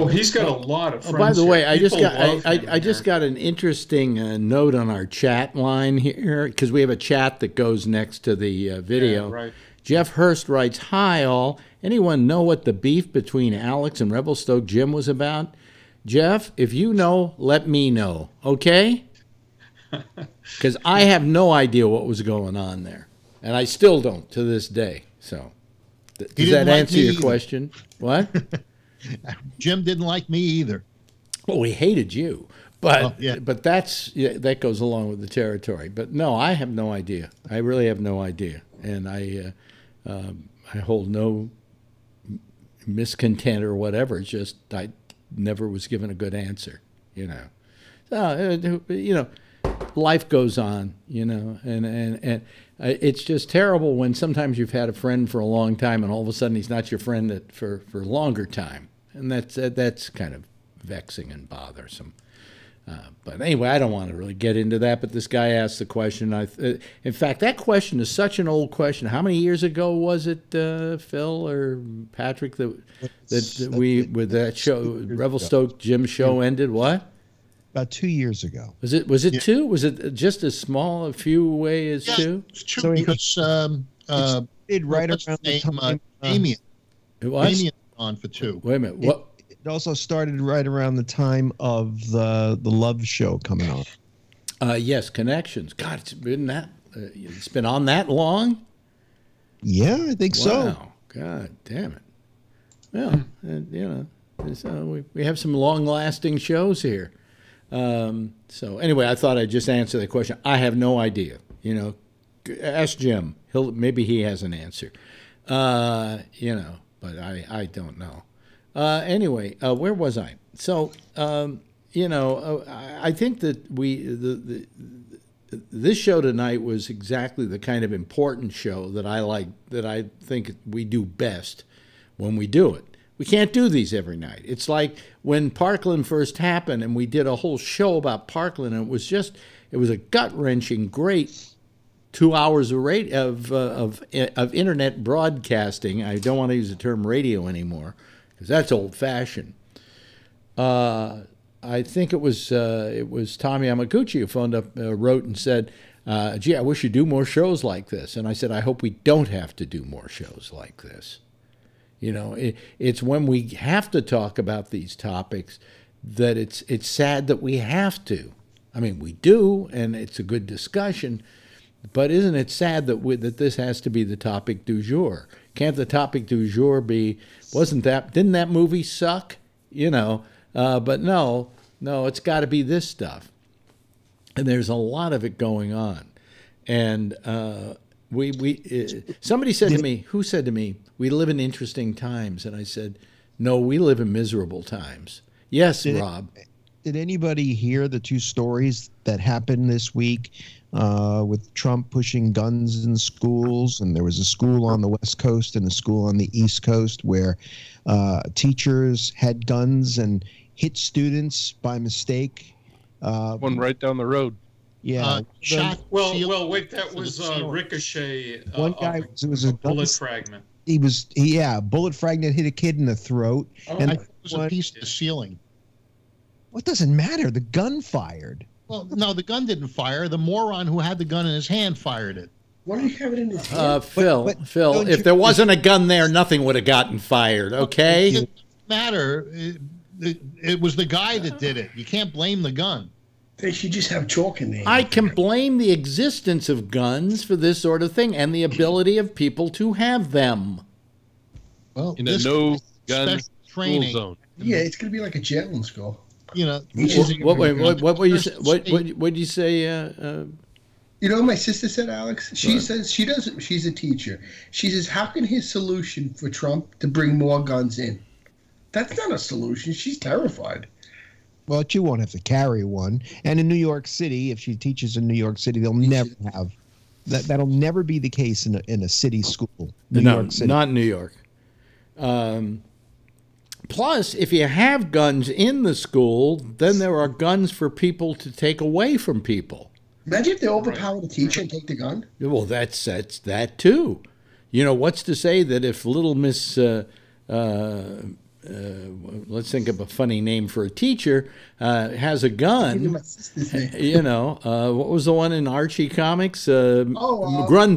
He's got a lot of friends. By the way, I People just got an interesting note on our chat line here because we have a chat that goes next to the video. Yeah, right. Jeff Hurst writes, "Hi all. Anyone know what the beef between Alex and Revelstoke Jim was about? Jeff, if you know, let me know, okay? Because I have no idea what was going on there, and I still don't to this day. So, does that answer your question? What? Jim didn't like me either. Well, he hated you, but but that goes along with the territory. But no, I have no idea. I really have no idea, and I hold no miscontent or whatever. It's just I never was given a good answer. You know, life goes on, you know, and it's just terrible when sometimes you've had a friend for a long time and all of a sudden he's not your friend for a longer time, and that's kind of vexing and bothersome. But anyway, I don't want to really get into that. But this guy asked the question. In fact, that question is such an old question. How many years ago was it, Phil or Patrick, that we with that show, Revelstoke Jim show ended? What? About 2 years ago. Was it two? Was it just as small a few away as two? It's true because it right around the time. Damien. It was? Damien on for 2. Wait a minute. What? It also started right around the time of the Love Show coming on. Yes, Connections. God, it's been on that long? Yeah, I think so. Wow. God damn it. Well, you know, we have some long-lasting shows here. So anyway, I thought I'd just answer that question. I have no idea. You know, ask Jim. Maybe he has an answer. You know, but I don't know. Anyway, where was I? So, you know, I think that this show tonight was exactly the kind of important show that I like, that I think we do best when we do it. We can't do these every night. It's like when Parkland first happened and we did a whole show about Parkland, and it was a gut-wrenching, great 2 hours of internet broadcasting. I don't want to use the term radio anymore, because that's old-fashioned. I think it was Tommy Yamaguchi who phoned up, wrote and said, gee, I wish you'd do more shows like this. And I said, I hope we don't have to do more shows like this. You know, it's when we have to talk about these topics that it's sad that we have to. I mean, we do, and it's a good discussion, but isn't it sad that this has to be the topic du jour? Can't the topic du jour be, didn't that movie suck? You know, but no, it's got to be this stuff. And there's a lot of it going on. And somebody said to me, who said to me, we live in interesting times? And I said, no, we live in miserable times. Yes, Rob. Did anybody hear the 2 stories that happened this week with Trump pushing guns in schools? And there was a school on the West Coast and a school on the East Coast where teachers had guns and hit students by mistake. One right down the road. Yeah. Well, wait, that was ricochet. One guy, it was a bullet fragment. Bullet fragment hit a kid in the throat. And it was a piece of the ceiling. What doesn't matter? The gun fired. Well, no, the gun didn't fire. The moron who had the gun in his hand fired it. Why do you have it in his hand? Phil, if there wasn't a gun there, nothing would have gotten fired, okay? It doesn't matter. It was the guy that did it. You can't blame the gun. They should just have chalk in there. I can blame the existence of guns for this sort of thing and the ability of people to have them. Well, in a no-gun school zone. Yeah, it's going to be like a jail in school. You know, what were you say? What did you say? You know what my sister said, Alex? She says she doesn't. She's a teacher. She says, how can his solution for Trump to bring more guns in? That's not a solution. She's terrified. Well, she won't have to carry one. And in New York City, if she teaches in New York City, they'll never have that. That'll never be the case in a city school. New York City. Not New York. Plus, if you have guns in the school, then there are guns for people to take away from people. Imagine if they overpower the teacher and take the gun. Well, that's that too. You know, what's to say that if little Miss, let's think of a funny name for a teacher, has a gun, you know, what was the one in Archie Comics? Grundy.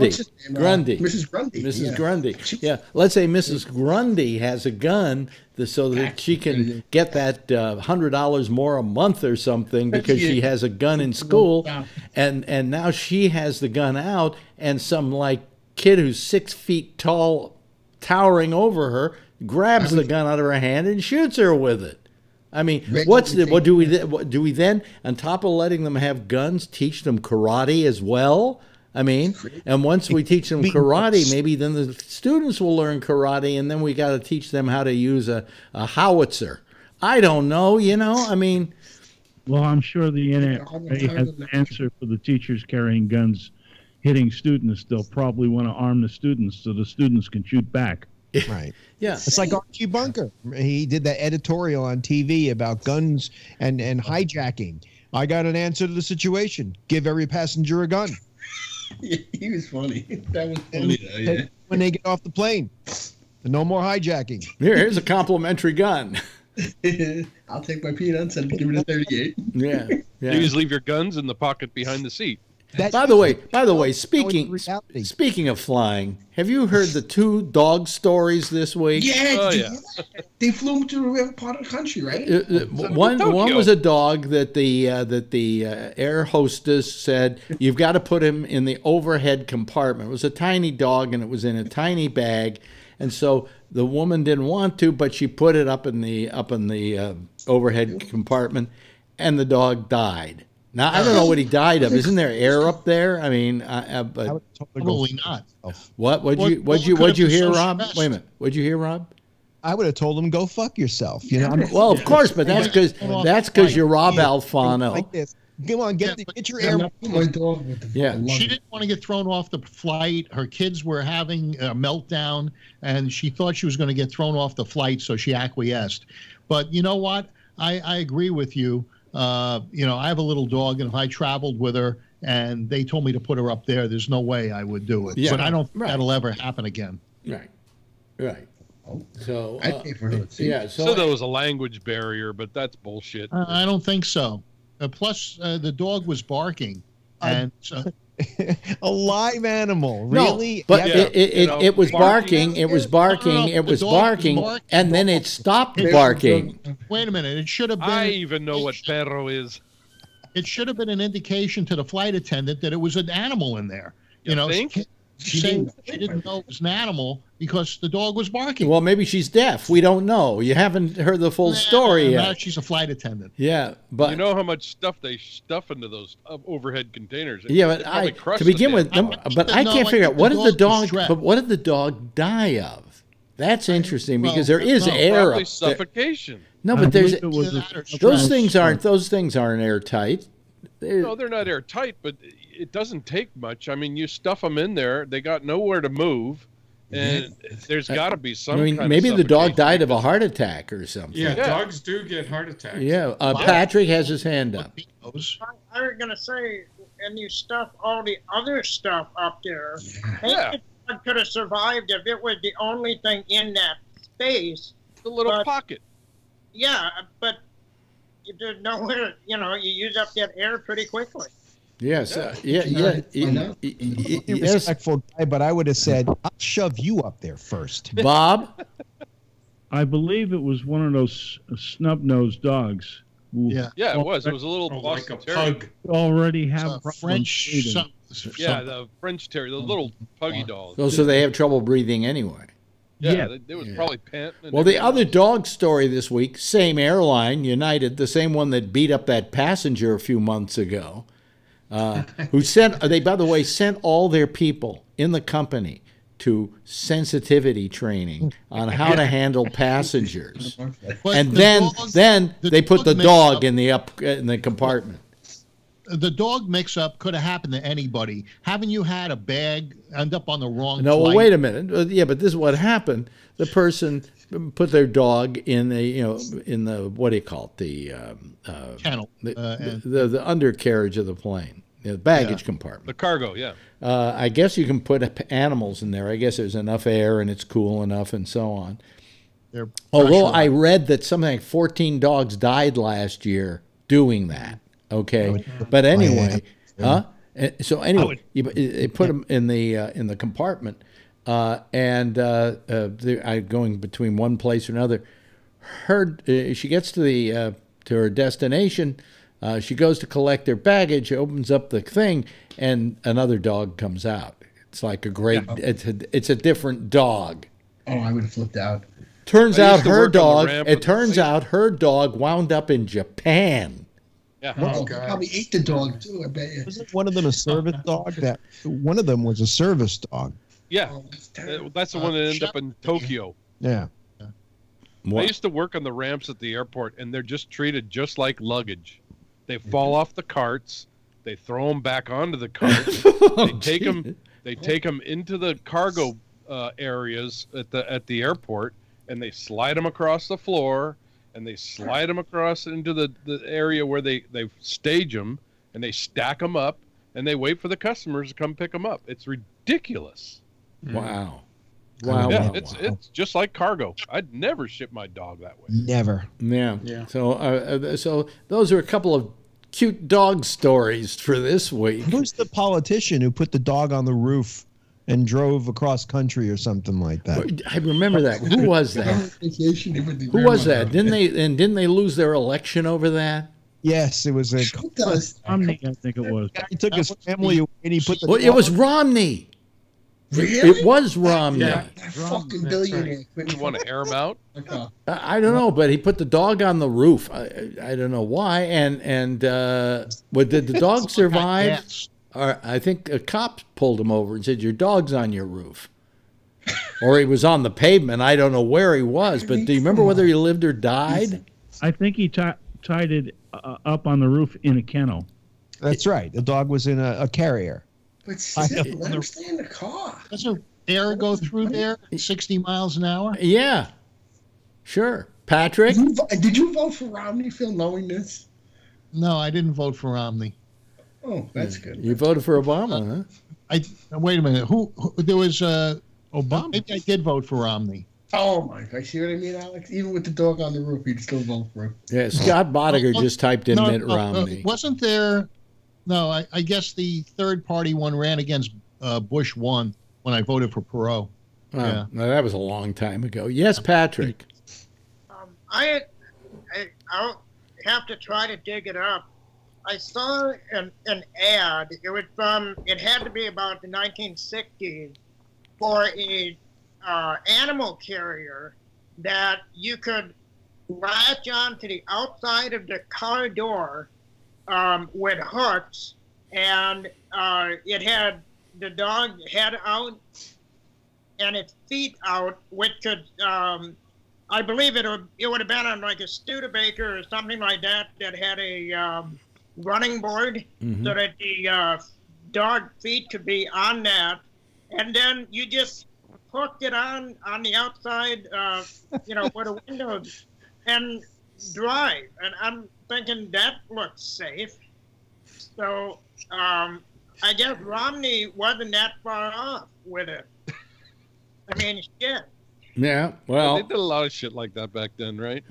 Mrs. Grundy. Mrs. Grundy. Yeah, let's say Mrs. Grundy has a gun so that she can get that $100 more a month or something because she has a gun in school, and now she has the gun out, and some like kid who's 6 feet tall, towering over her, grabs the gun out of her hand and shoots her with it. I mean, what do we then, on top of letting them have guns, teach them karate as well? I mean, and once we teach them karate, maybe then the students will learn karate, and then we got to teach them how to use a howitzer. I don't know, you know. I mean, Well, I'm sure the NRA has an answer for the teachers carrying guns, hitting students. They'll probably want to arm the students so the students can shoot back. Right. Yeah. It's like Archie Bunker. He did that editorial on TV about guns and hijacking. I got an answer to the situation. Give every passenger a gun. Yeah, he was funny. That was funny, though, yeah. When they get off the plane. No more hijacking. Here's a complimentary gun. I'll take my peanuts and give it a 38. Yeah. You just leave your guns in the pocket behind the seat. By the way, speaking of flying, have you heard the 2 dog stories this week? Yeah, they flew them to a part of the country, right? One was a dog that the air hostess said you've got to put him in the overhead compartment. It was a tiny dog and it was in a tiny bag, and so the woman didn't want to, but she put it up in the overhead compartment, and the dog died. Now, I don't know what he died of. Isn't there air up there? I mean, but Probably not. What'd you hear, Rob? Wait a minute. What'd you hear, Rob? I would have told him, go fuck yourself. You know. Well, of course, but that's because you're Rob Alfano. Like this. Come on, get your air. Yeah. She didn't want to get thrown off the flight. Her kids were having a meltdown, and she thought she was going to get thrown off the flight, so she acquiesced. But you know what? I agree with you. I have a little dog, and if I traveled with her and they told me to put her up there, there's no way I would do it. Yeah. But I don't think that'll ever happen again. Right. So I pay for her. So there was a language barrier, but that's bullshit. I don't think so. Plus, the dog was barking, and a live animal, really? No, but it was barking. It was barking. It was barking, and then it stopped barking. Wait a minute! It should have been. I even know what perro is. It should have been an indication to the flight attendant that it was an animal in there. You think? She didn't know it was an animal because the dog was barking. Well, maybe she's deaf. We don't know. You haven't heard the full story yet. Now she's a flight attendant. Yeah, but you know how much stuff they stuff into those overhead containers. Yeah, but to begin with, I can't figure out what did the dog. But what did the dog die of? That's interesting because there is air probably up suffocation. No, but there's those things aren't airtight. No, they're not airtight, but it doesn't take much. I mean, you stuff them in there; they got nowhere to move, and there's got to be some. I mean, maybe the dog died of a heart attack or something. Yeah, dogs do get heart attacks. Yeah, Patrick has his hand up. I was gonna say, and you stuff all the other stuff up there. Yeah, I could have survived if it was the only thing in that space. The little pocket. Yeah, but there's nowhere. You use up that air pretty quickly. Yes, respectful guy, but I would have said, I'll shove you up there first. Bob? I believe it was one of those snub-nosed dogs. Yeah, it was. It was a little like a pug. Already have French. The French Terrier, the little puggy dogs. Oh, so they have trouble breathing anyway. Yeah, they was probably panting. Well, the other dog story this week, same airline, United, the same one that beat up that passenger a few months ago, they, by the way, sent all their people in the company to sensitivity training on how to handle passengers, and then they put the dog in the compartment. The dog mix-up could have happened to anybody. Haven't you had a bag end up on the wrong No, flight? well, wait a minute. Yeah, but this is what happened. The person put their dog in the what do you call it? The kennel, the undercarriage of the plane, the baggage compartment. The cargo, yeah. I guess you can put animals in there. I guess there's enough air and it's cool enough and so on. Although I read that something like 14 dogs died last year doing that. Okay, but anyway, So anyway, they put them in the compartment, and they're going between one place or another. She gets to her destination. She goes to collect her baggage, opens up the thing, and another dog comes out. It's like a great. Yeah. It's a different dog. Oh, I would have flipped out. Turns out her dog. It turns out her dog wound up in Japan. Yeah. Oh, probably ate the dog too. I bet you. Wasn't one of them a service dog? One of them was a service dog. Yeah, that's the one that ended up in Tokyo. Yeah. I used to work on the ramps at the airport, and they're just treated just like luggage. They fall off the carts. They throw them back onto the carts. They take them into the cargo areas at the airport, and they slide them across the floor, and they slide them across into the area where they stage them, and they stack them up, and they wait for the customers to come pick them up. It's ridiculous. Wow. Wow. Yeah, it's just like cargo. I'd never ship my dog that way. Never. Yeah. So those are a couple of cute dog stories for this week. Who's the politician who put the dog on the roof and drove across country or something like that? I remember that. Who was that? Who was that? Didn't they lose their election over that? Yes, it was Romney, I think it was. He took his family away and he put the. Well, it was Romney. Really? It was Romney. Yeah. Fucking billionaire. You want to air him out? I don't know, but he put the dog on the roof. I don't know why. And did the dog survive? Or I think a cop pulled him over and said, "Your dog's on your roof." Or he was on the pavement. I don't know where he was, but do you remember whether he lived or died? I think he tied it up on the roof in a kennel. That's right. The dog was in a carrier. But still, let him stay in the car. Doesn't air go through there at 60 miles an hour? Yeah. Sure. Patrick? Did you vote for Romney, Phil, knowing this? No, I didn't vote for Romney. Oh, that's good. You voted for Obama, huh? Wait a minute. Who there was Obama? Maybe I did vote for Romney. Oh my God! See what I mean, Alex? Even with the dog on the roof, he'd still vote for him. Yeah, Scott Bodiger just typed in Mitt Romney. Wasn't there? No, I guess the third party one ran against Bush won when I voted for Perot. Yeah, no, that was a long time ago. Yes, Patrick. I'll have to try to dig it up. I saw an ad. It had to be about the 1960s for a animal carrier that you could latch on to the outside of the car door with hooks, and it had the dog head out and its feet out, which could, I believe it would have been on like a Studebaker or something like that had a running board, so that the dog feet could be on that, and then you just hooked it on the outside, where the windows, and drive. And I'm thinking that looks safe. So I guess Romney wasn't that far off with it. I mean, shit. Yeah, well, they did a lot of shit like that back then, right?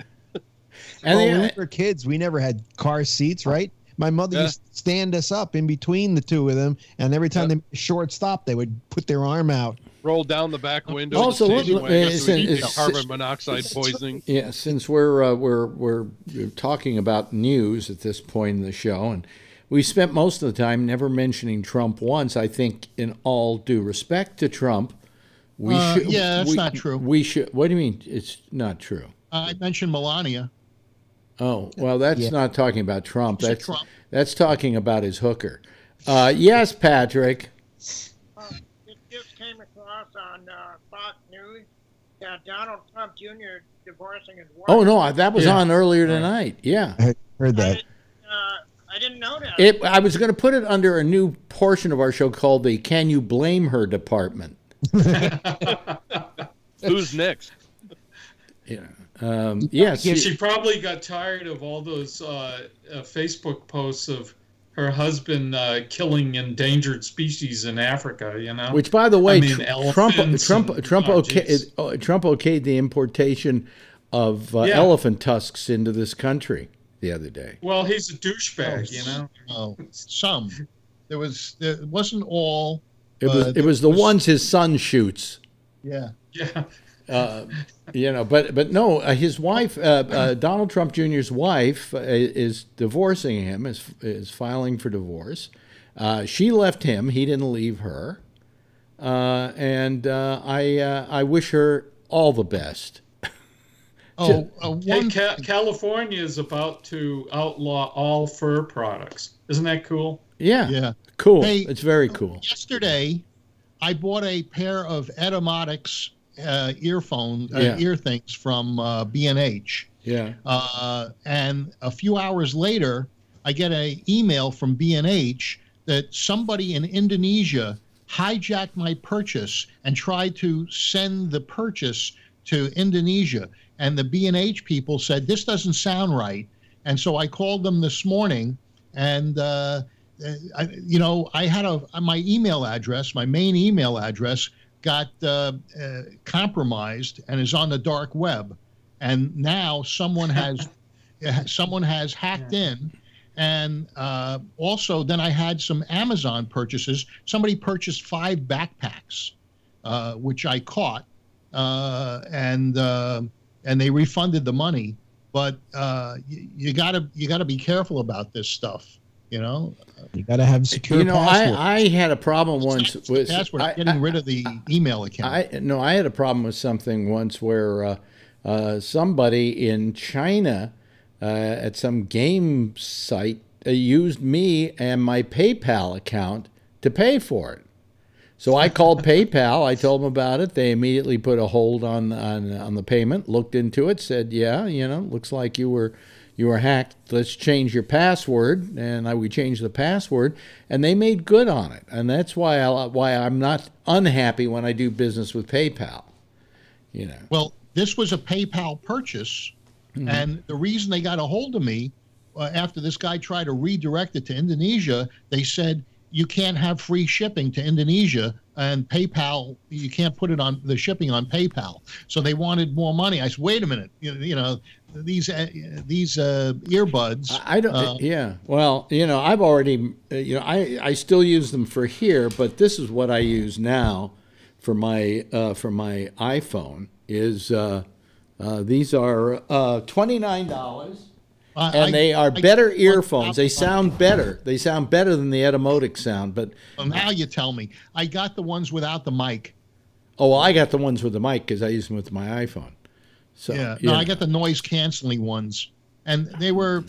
And when we were kids, we never had car seats, right? My mother used to stand us up in between the two of them, and every time they made a short stop, they would put their arm out. Roll down the back window. Also, carbon monoxide poisoning. Yeah, since we're talking about news at this point in the show, and we spent most of the time never mentioning Trump once. I think, in all due respect to Trump, we should. Yeah, that's not true. We should. What do you mean? It's not true. I mentioned Melania. Oh, well, that's not talking about Trump. That's talking about his hooker. Yes, Patrick. It just came across on Fox News that Donald Trump Jr. divorcing his wife. Oh, no, that was on earlier tonight. Yeah. I heard that. I didn't know that. I was going to put it under a new portion of our show called the Can You Blame Her department. Who's next? Yeah. Yes. She probably got tired of all those Facebook posts of her husband killing endangered species in Africa. Which, by the way, Trump Trump okayed the importation of elephant tusks into this country the other day. Well, he's a douchebag, Oh, some. It wasn't all. It was the ones his son shoots. Yeah. Yeah. But no, his wife, Donald Trump Jr.'s wife, is divorcing him, is filing for divorce. She left him; he didn't leave her, and I wish her all the best. California is about to outlaw all fur products. Isn't that cool? Yeah. Yeah. Cool. Hey, it's very cool. Yesterday, I bought a pair of Etymotics ear things from B&H. Yeah. And a few hours later, I get an email from B&H that somebody in Indonesia hijacked my purchase and tried to send the purchase to Indonesia. And the B&H people said, this doesn't sound right. And so I called them this morning, and I had my email address, my main email address, got compromised and is on the dark web. And now someone has hacked in. And also, then I had some Amazon purchases. Somebody purchased 5 backpacks, which I caught, and they refunded the money. But you gotta be careful about this stuff. You know, you gotta have secure. Password. I had a problem once with getting rid of the email account. I had a problem with something once where somebody in China. At some game site used me and my PayPal account to pay for it. So I called PayPal. I told them about it. They immediately put a hold on the payment, looked into it, said, yeah, looks like you were hacked. Let's change your password. And we changed the password, and they made good on it. And that's why I'm not unhappy when I do business with PayPal. Well, this was a PayPal purchase. Mm-hmm. And the reason they got a hold of me after this guy tried to redirect it to Indonesia, they said you can't have free shipping to Indonesia, and PayPal, you can't put it on the shipping on PayPal. So they wanted more money. I said, wait a minute, these earbuds. I don't. Yeah. Well, I've already. I still use them for here, but this is what I use now for my iPhone is. These are $29, and they are better earphones. They sound better. They sound better than the Etymotic sound. But now you tell me. I got the ones without the mic. Oh, well, I got the ones with the mic because I use them with my iPhone. So yeah, no, I got the noise canceling ones, and they were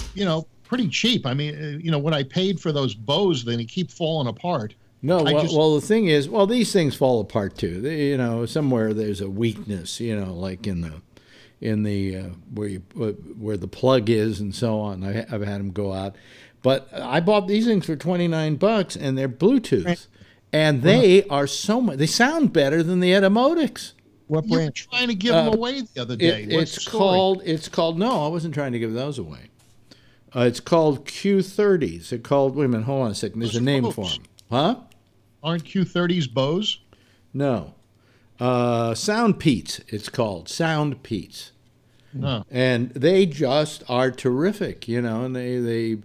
pretty cheap. I mean, what I paid for those Bose, they keep falling apart. No, well, the thing is, these things fall apart too. They, somewhere there's a weakness, like in the where the plug is and so on. I've had them go out, but I bought these things for $29, and they're Bluetooth, and they are so much. They sound better than the Etymotics. What brand? You were trying to give them away the other day. It's called. No, I wasn't trying to give those away. It's called Q30s. It's called. Wait a minute. Hold on a second. There's a name for them. Huh? Aren't Q30s Bose? No. Sound Peats, it's called. Sound Peats. Oh. And they just are terrific, and they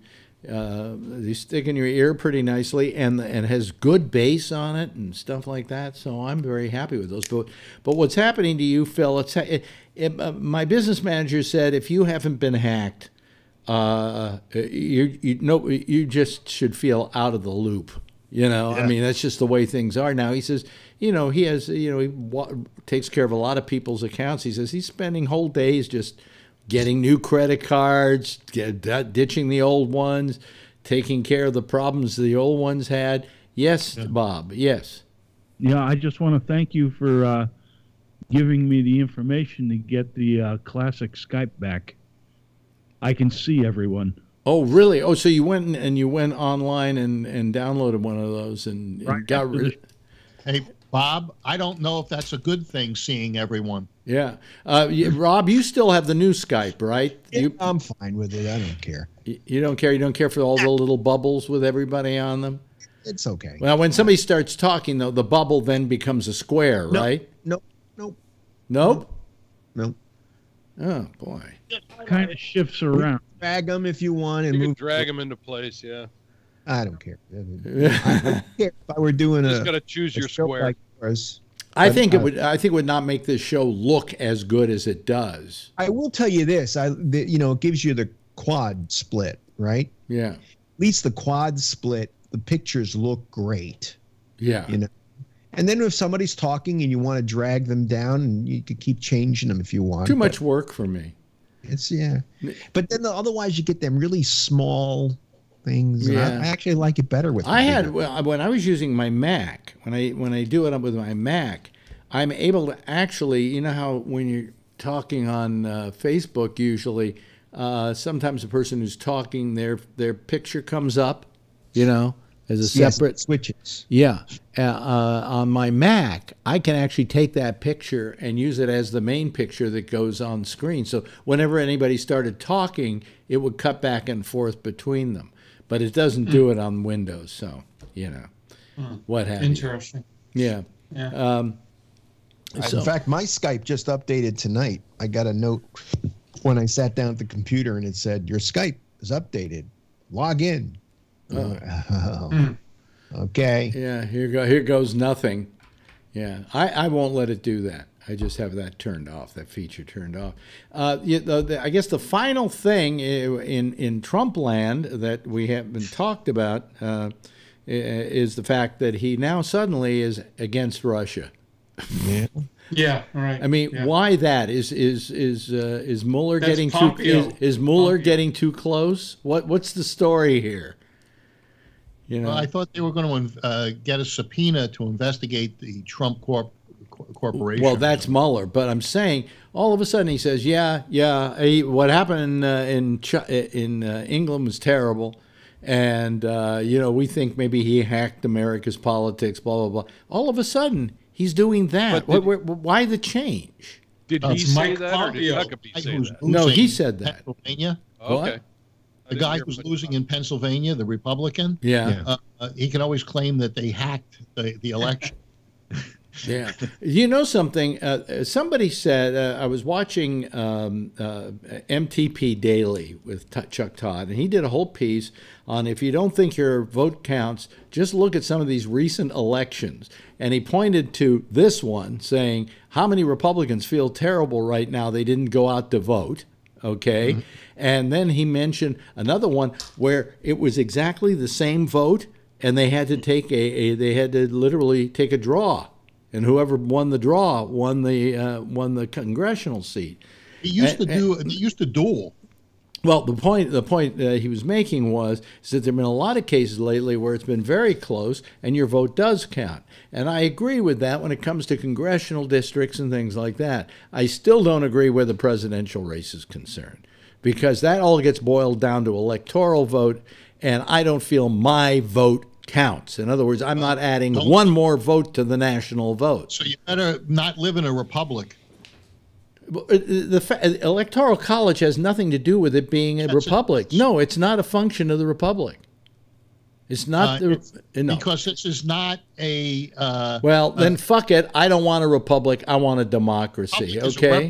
stick in your ear pretty nicely, and has good bass on it and stuff like that. So I'm very happy with those. But what's happening to you, Phil? My business manager said if you haven't been hacked, you just should feel out of the loop. Yeah. I mean, that's just the way things are now. He says, he has, he takes care of a lot of people's accounts. He says he's spending whole days just getting new credit cards, ditching the old ones, taking care of the problems the old ones had. Yes, yeah. Bob, yes. Yeah, I just want to thank you for giving me the information to get the classic Skype back. I can see everyone. Oh, really? Oh, so you went online and downloaded one of those and got rid of it. Hey, Bob, I don't know if that's a good thing, seeing everyone. Yeah. Rob, you still have the new Skype, right? I'm fine with it. I don't care. You don't care? You don't care for all the little bubbles with everybody on them? It's okay. Well, when somebody starts talking, though, the bubble then becomes a square, right? Nope. Nope? Nope. Oh, boy. Kind of shifts around. Drag them if you want. And you can drag them into place, yeah. I don't care. I don't care if I were doing you just got to choose your square. Like yours, I think it would not make this show look as good as it does. I will tell you this. It gives you the quad split, right? Yeah. At least the quad split, the pictures look great. Yeah. And then if somebody's talking and you want to drag them down, and you could keep changing them if you want. Too much work for me. Yeah. But then otherwise you get them really small things. Yeah. I actually like it better with. When I was using my Mac, when I do it with my Mac, I'm able to actually, how when you're talking on Facebook, usually sometimes the person who's talking, their picture comes up, as a separate switches. Yeah. On my Mac, I can actually take that picture and use it as the main picture that goes on screen. So whenever anybody started talking, it would cut back and forth between them. But it doesn't do it on Windows, so, what have you. Interesting. Yeah. Yeah. In fact, my Skype just updated tonight. I got a note when I sat down at the computer, and it said, your Skype is updated. Log in. Okay. Yeah, here goes nothing. Yeah, I won't let it do that. I just have that turned off, that feature turned off. I guess the final thing in Trump land that we haven't talked about is the fact that he now suddenly is against Russia. Yeah. Yeah, right. I mean, why that? Is Mueller getting is Mueller getting too close? What's the story here? Well, I thought they were going to get a subpoena to investigate the Trump corporation. Well, that's Mueller, but I'm saying all of a sudden he says, what happened in England was terrible, and we think maybe he hacked America's politics, blah blah blah. All of a sudden he's doing that. Why the change? Did he say that, or did Huckabee say that? No, he said that. Pennsylvania. Okay. The guy who's losing in Pennsylvania, the Republican. Yeah. He can always claim that they hacked the election. Yeah. You know something? Somebody said, I was watching MTP Daily with Chuck Todd, and he did a whole piece on if you don't think your vote counts, just look at some of these recent elections. And he pointed to this one saying, how many Republicans feel terrible right now they didn't go out to vote? Okay. Mm-hmm. And then he mentioned another one where it was exactly the same vote, and they had to take they had to literally take a draw, and whoever won the draw won the congressional seat. He used to duel. Well, the point he was making was that there have been a lot of cases lately where it's been very close, and your vote does count. And I agree with that when it comes to congressional districts and things like that. I still don't agree where the presidential race is concerned, because that all gets boiled down to electoral vote, and I don't feel my vote counts. In other words, I'm not adding one more vote to the national vote. So you better not live in a republic. The Electoral College has nothing to do with it being a republic. No, it's not a function of the republic. It's not no. Because this is not a. Well, then fuck it. I don't want a republic. I want a democracy. Okay.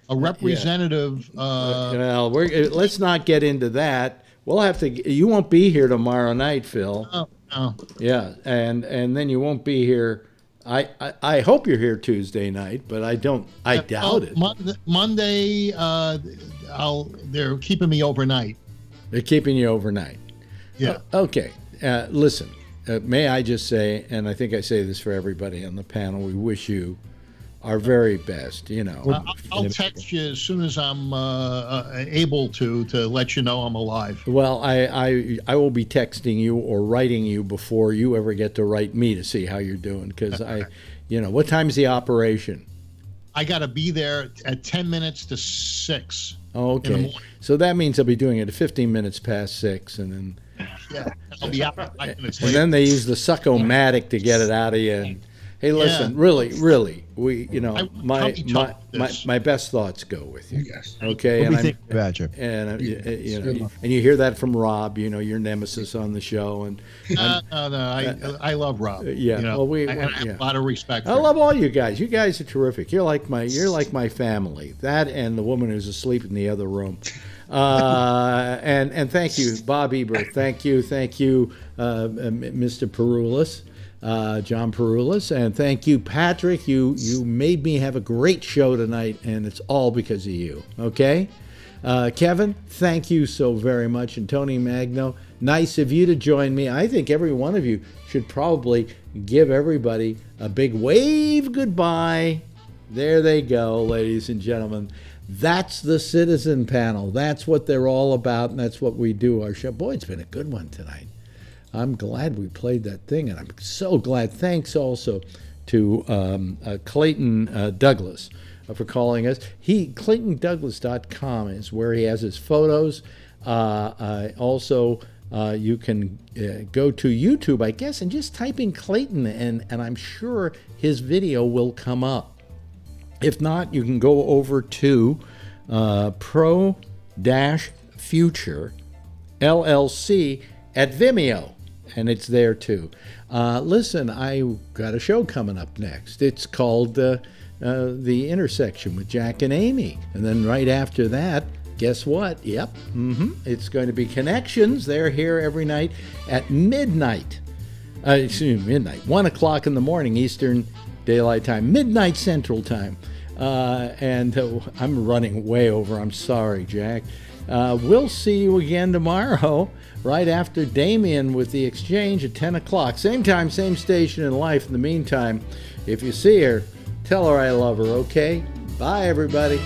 A representative. Well, let's not get into that. We'll have to. You won't be here tomorrow night, Phil. No. Yeah, and then you won't be here. I hope you're here Tuesday night, but I don't. I doubt it. Monday, they're keeping me overnight. They're keeping you overnight. Yeah. Okay. Listen, may I just say, and I think I say this for everybody on the panel, we wish you our very best. I'll text you as soon as I'm able to let you know I'm alive. Well, I will be texting you or writing you before you ever get to write me to see how you're doing, because what time's the operation? I got to be there at 10 minutes to 6. Oh, okay. So that means I'll be doing it at 15 minutes past 6, and then. Yeah, I'll be out 5 minutes later. And later. then they use the sucko-matic to get it out of you. And, hey, listen, really, my best thoughts go with you. Yes. Okay. We'll be thinking about you. And and you hear that from Rob, your nemesis on the show, and no, I love Rob. Yeah. Well, I have a lot of respect. I love all you guys. You guys are terrific. You're like my family. That and the woman who's asleep in the other room. And thank you, Bob Ebert. Thank you, Mr. Perulis. John Perulis, and thank you, Patrick. You made me have a great show tonight, and it's all because of you. Okay, Kevin, thank you so very much, and Tony Magno, nice of you to join me. I think every one of you should probably give everybody a big wave goodbye. There they go, ladies and gentlemen. That's the Citizen Panel. That's what they're all about, and that's what we do. Our show. Boy, it's been a good one tonight. I'm glad we played that thing, and I'm so glad. Thanks also to Clayton Douglas for calling us. ClaytonDouglas.com is where he has his photos. Also, you can go to YouTube, I guess, and just type in Clayton, and I'm sure his video will come up. If not, you can go over to Pro-Future LLC at Vimeo, and it's there too. Listen, I got a show coming up next. It's called The Intersection with Jack and Amy. And then right after that, guess what? Yep, it's going to be Connections. They're here every night at midnight. Excuse me, midnight. 1 o'clock in the morning Eastern Daylight Time, midnight Central Time. And I'm running way over. I'm sorry, Jack. We'll see you again tomorrow, right after Damien with The Exchange at 10 o'clock. Same time, same station in life. In the meantime, if you see her, tell her I love her, okay? Bye, everybody.